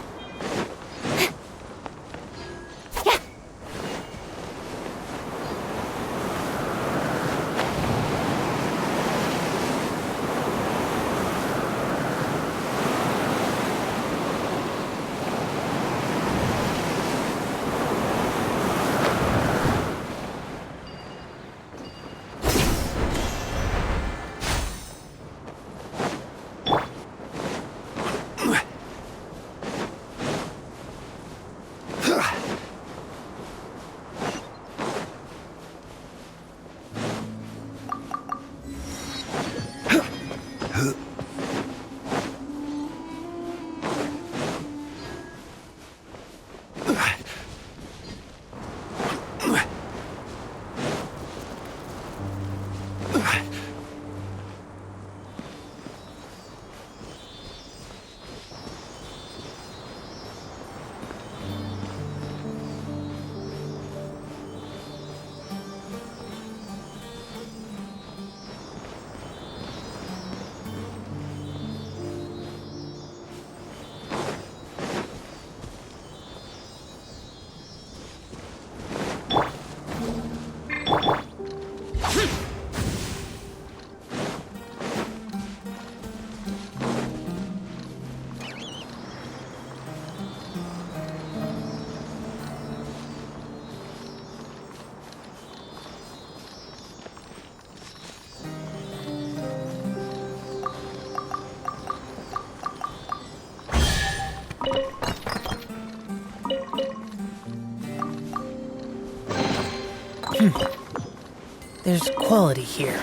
There's quality here.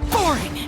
Boring!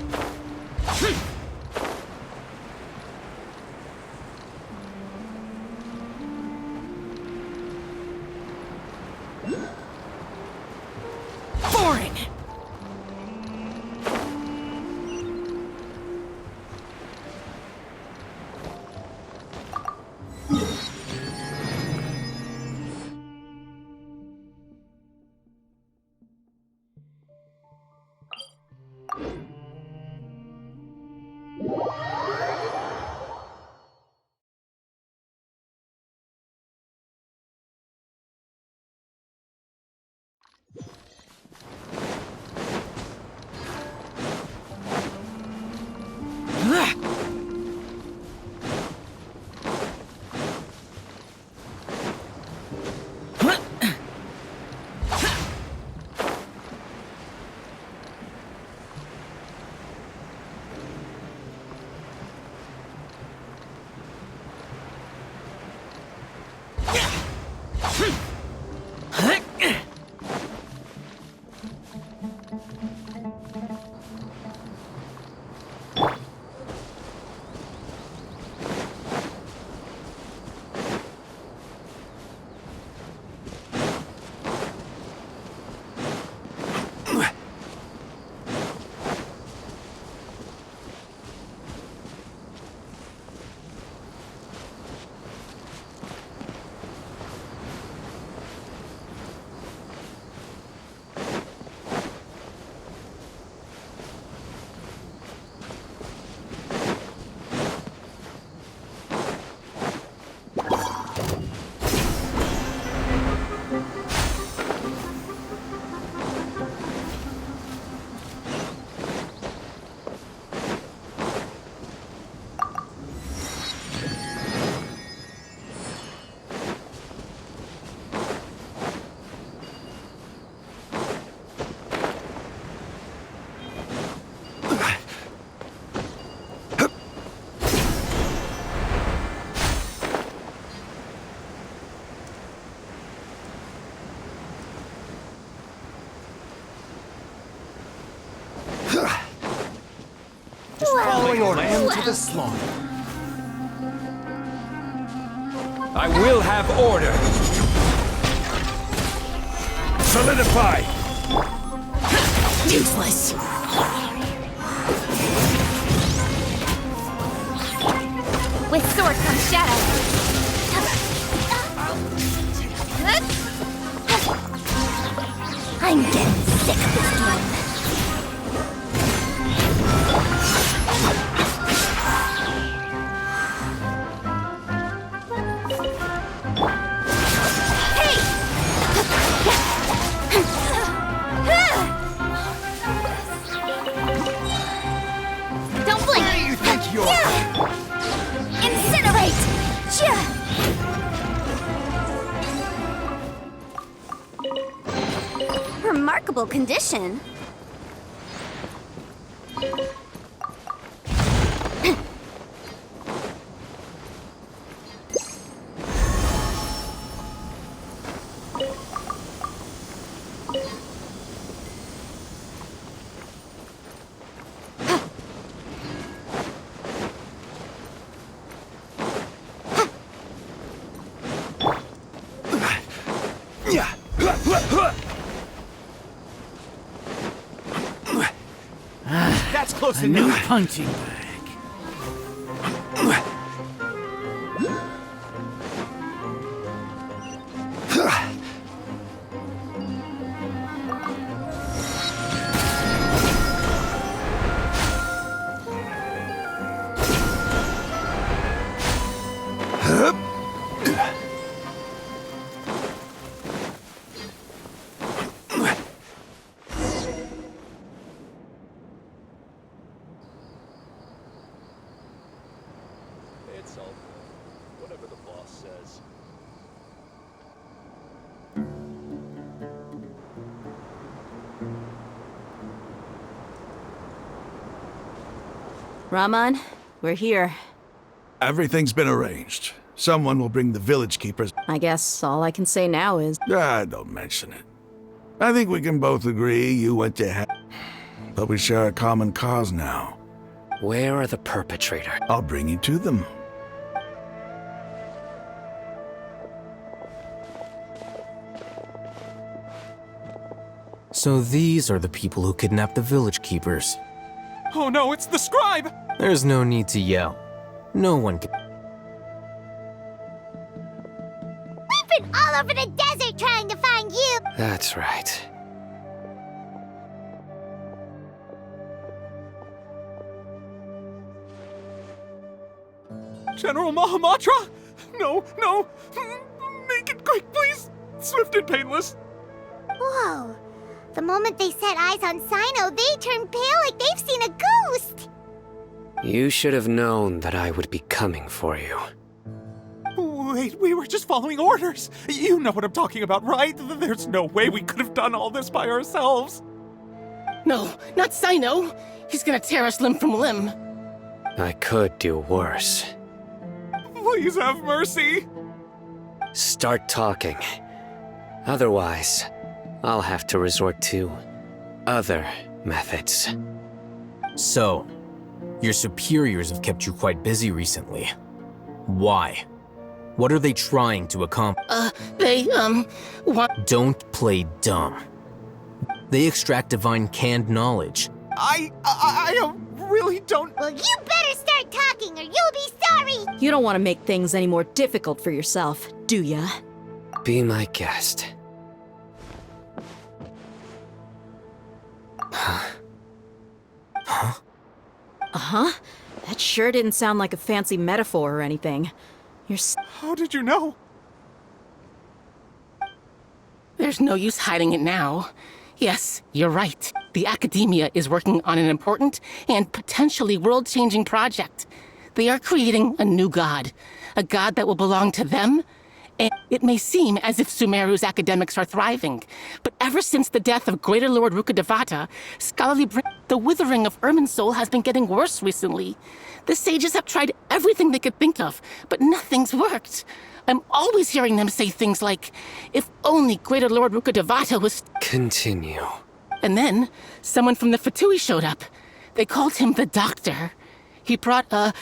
Following order. Lamb to the slaughter. I will have order. Solidify. Useless. With sword comes shadow. I'm getting sick of this game. Don't blink! Where do you think you're? Incinerate! Remarkable condition. That's close A new enough. punching bag. itself. Whatever the boss says. Raman, we're here. Everything's been arranged. Someone will bring the village keepers. I guess all I can say now is... Don't mention it. I think we can both agree you went to hell. But we share a common cause now. Where are the perpetrators? I'll bring you to them. So these are the people who kidnapped the village keepers. Oh no, it's the scribe! There's no need to yell. No one can... We've been all over the desert trying to find you! That's right. General Mahamatra? No, no! Make it quick, please! Swift and painless! Whoa. The moment they set eyes on Sino, they turned pale like they've seen a ghost! You should have known that I would be coming for you. Wait, we were just following orders! You know what I'm talking about, right? There's no way we could have done all this by ourselves! No, not Sino! He's gonna tear us limb from limb! I could do worse. Please have mercy! Start talking. Otherwise, I'll have to resort to other methods. So, your superiors have kept you quite busy recently. Why? What are they trying to accomplish? Want... Don't play dumb. They extract divine canned knowledge. I really don't... Well, you better start talking or you'll be sorry! You don't want to make things any more difficult for yourself, do ya? Be my guest. Huh? Uh-huh. That sure didn't sound like a fancy metaphor or anything. How did you know? There's no use hiding it now. Yes, you're right. The Academia is working on an important and potentially world-changing project. They are creating a new god. A god that will belong to them. And it may seem as if Sumeru's academics are thriving, but ever since the death of Greater Lord Rukkhadevata, the withering of Irminsul has been getting worse recently. The sages have tried everything they could think of, but nothing's worked. I'm always hearing them say things like, if only Greater Lord Rukkhadevata was... Continue. And then, someone from the Fatui showed up. They called him the Doctor. He brought a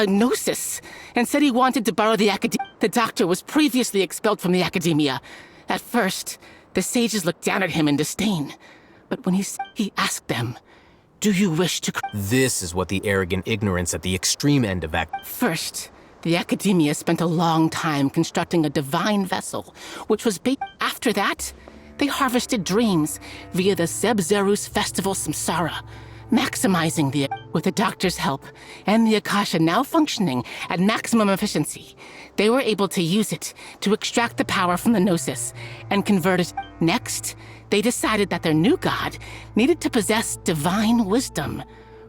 gnosis and said he wanted to borrow the Academia. The Doctor was previously expelled from the Academia. At first, the sages looked down at him in disdain. But when he asked them, do you wish to... This is what the arrogant ignorance at the extreme end of First, the Academia spent a long time constructing a divine vessel, which was After that, they harvested dreams via the Zeb-Zerus Festival Samsara, maximizing the... With the Doctor's help, and the Akasha now functioning at maximum efficiency, they were able to use it to extract the power from the Gnosis and convert it. Next, they decided that their new god needed to possess divine wisdom.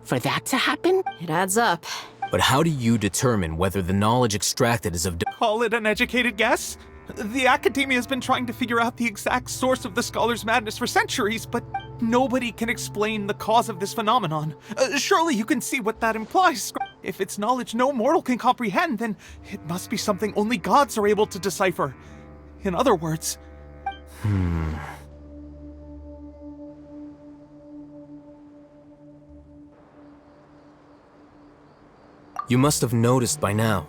For that to happen... It adds up. But how do you determine whether the knowledge extracted is of... Call it an educated guess? The Academia has been trying to figure out the exact source of the Scholar's madness for centuries, but nobody can explain the cause of this phenomenon. Surely you can see what that implies. If it's knowledge no mortal can comprehend, then it must be something only gods are able to decipher. In other words... You must have noticed by now.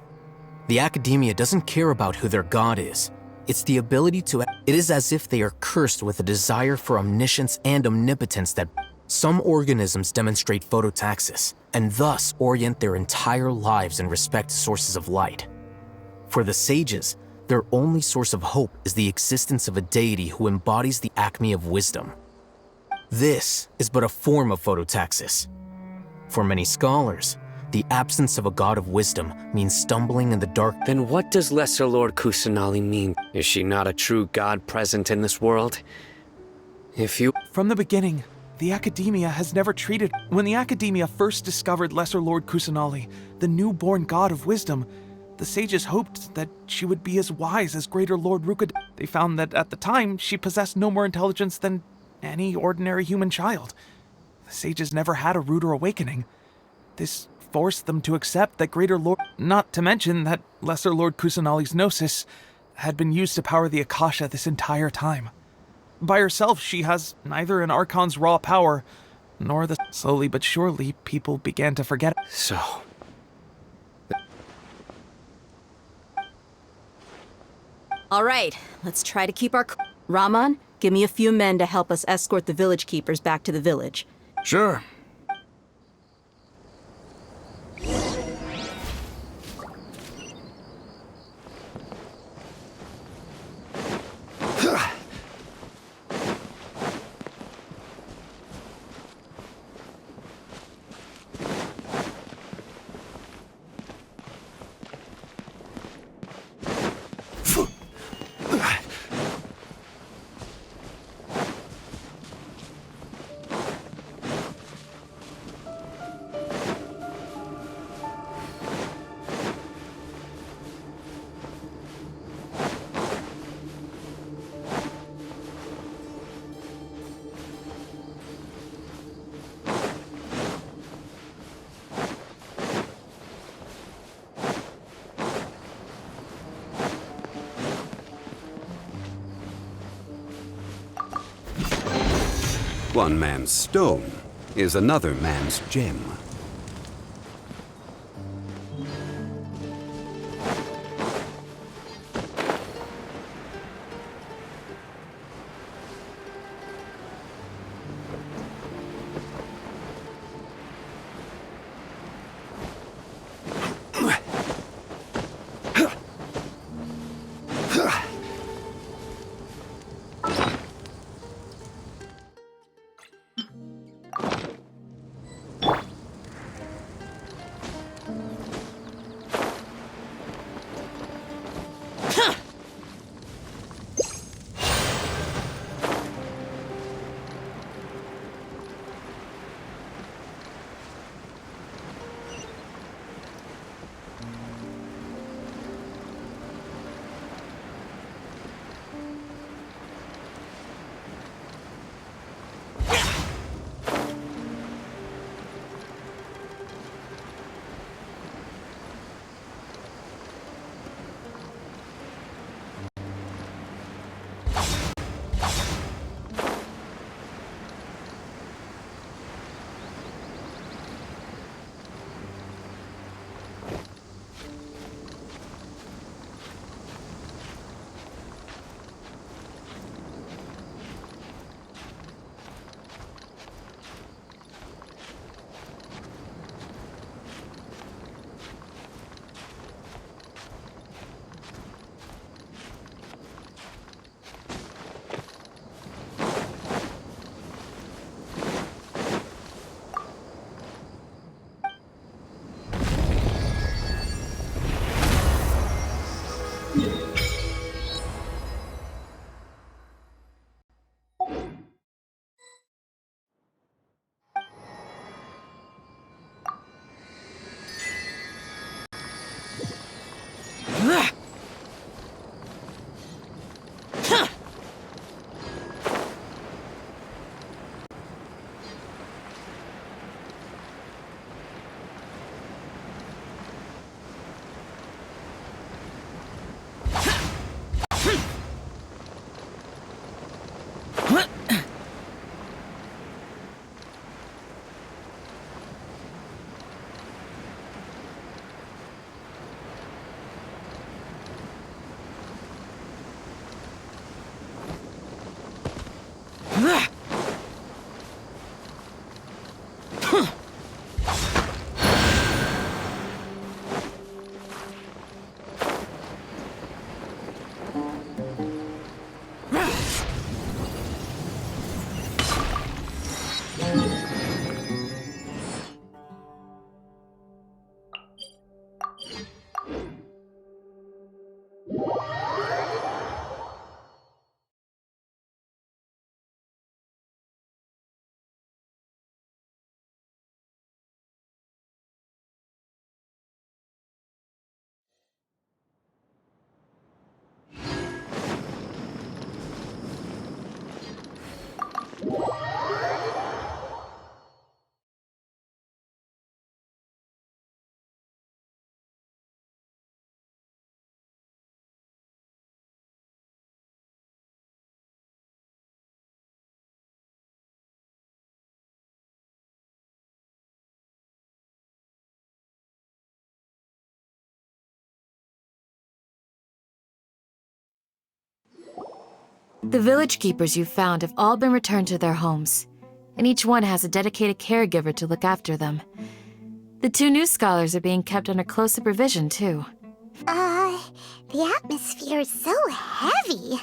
The Academia doesn't care about who their god is. It's the ability to... It is as if they are cursed with a desire for omniscience and omnipotence that... Some organisms demonstrate phototaxis, and thus orient their entire lives in respect to sources of light. For the sages, their only source of hope is the existence of a deity who embodies the acme of wisdom. This is but a form of phototaxis. For many scholars, the absence of a god of wisdom means stumbling in the dark. Then what does Lesser Lord Kusanali mean? Is she not a true god present in this world? From the beginning, the Academia has never treated... When the Academia first discovered Lesser Lord Kusanali, the newborn god of wisdom, The sages hoped that she would be as wise as Greater Lord Rukad. They found that at the time, she possessed no more intelligence than any ordinary human child. The sages never had a ruder awakening. This forced them to accept that Greater Lord... Not to mention that Lesser Lord Kusanali's gnosis had been used to power the Akasha this entire time. By herself, she has neither an Archon's raw power, nor the... Slowly but surely, people began to forget... So... All right, let's try to keep our... Raman, give me a few men to help us escort the village keepers back to the village. Sure. One man's stone is another man's gem. The village keepers you found have all been returned to their homes, and each one has a dedicated caregiver to look after them. The 2 new scholars are being kept under close supervision, too. The atmosphere is so heavy.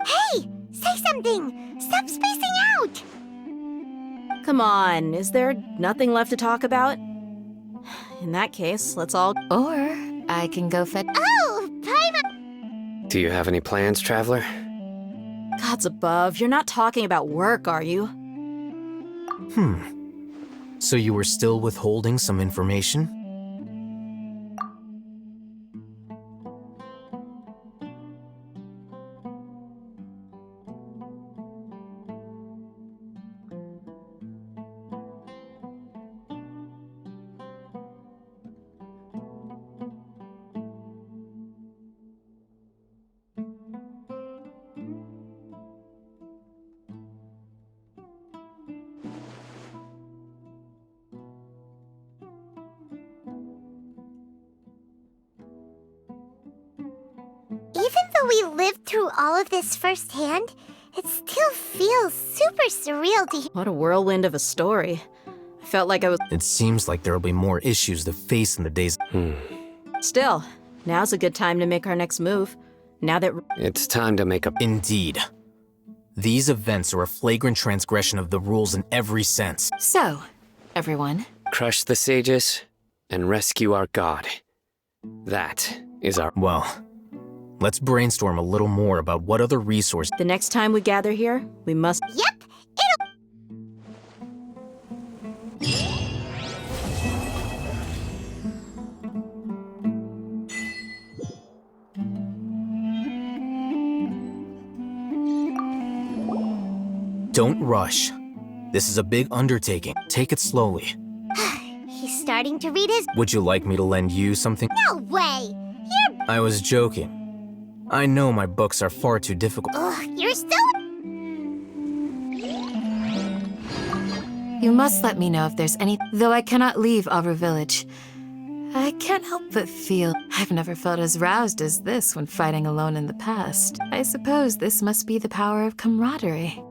Hey! Say something! Stop spacing out! Come on, is there nothing left to talk about? In that case, let's all. Or I can go fetch. Oh, Paimon! Do you have any plans, Traveler? Gods above, you're not talking about work, are you? So you were still withholding some information? Even though we lived through all of this firsthand, it still feels super surreal to What a whirlwind of a story. I felt like I was. It seems like there'll be more issues to face in the days. Still, now's a good time to make our next move. Now that. It's time to make a... Indeed. These events are a flagrant transgression of the rules in every sense. So, everyone. Crush the sages and rescue our god. That is our... Well, let's brainstorm a little more about what other resources. The next time we gather here, we must. Yep, Don't rush. This is a big undertaking. Take it slowly. He's starting to read his... Would you like me to lend you something? No way! I was joking. I know my books are far too difficult. You're still... You must let me know if there's any. Though I cannot leave Avra Village, I can't help but feel I've never felt as roused as this when fighting alone in the past. I suppose this must be the power of camaraderie.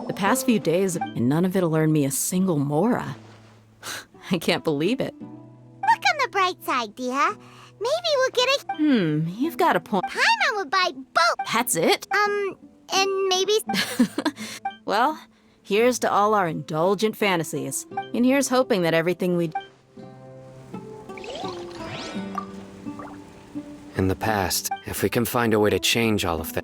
The past few days, and none of it'll earn me a single mora. I can't believe it. Look on the bright side, Dia. Maybe we'll get a... You've got a point. Paimon would buy both! That's it? And maybe... Well, here's to all our indulgent fantasies. And here's hoping that everything we... In the past, if we can find a way to change all of that...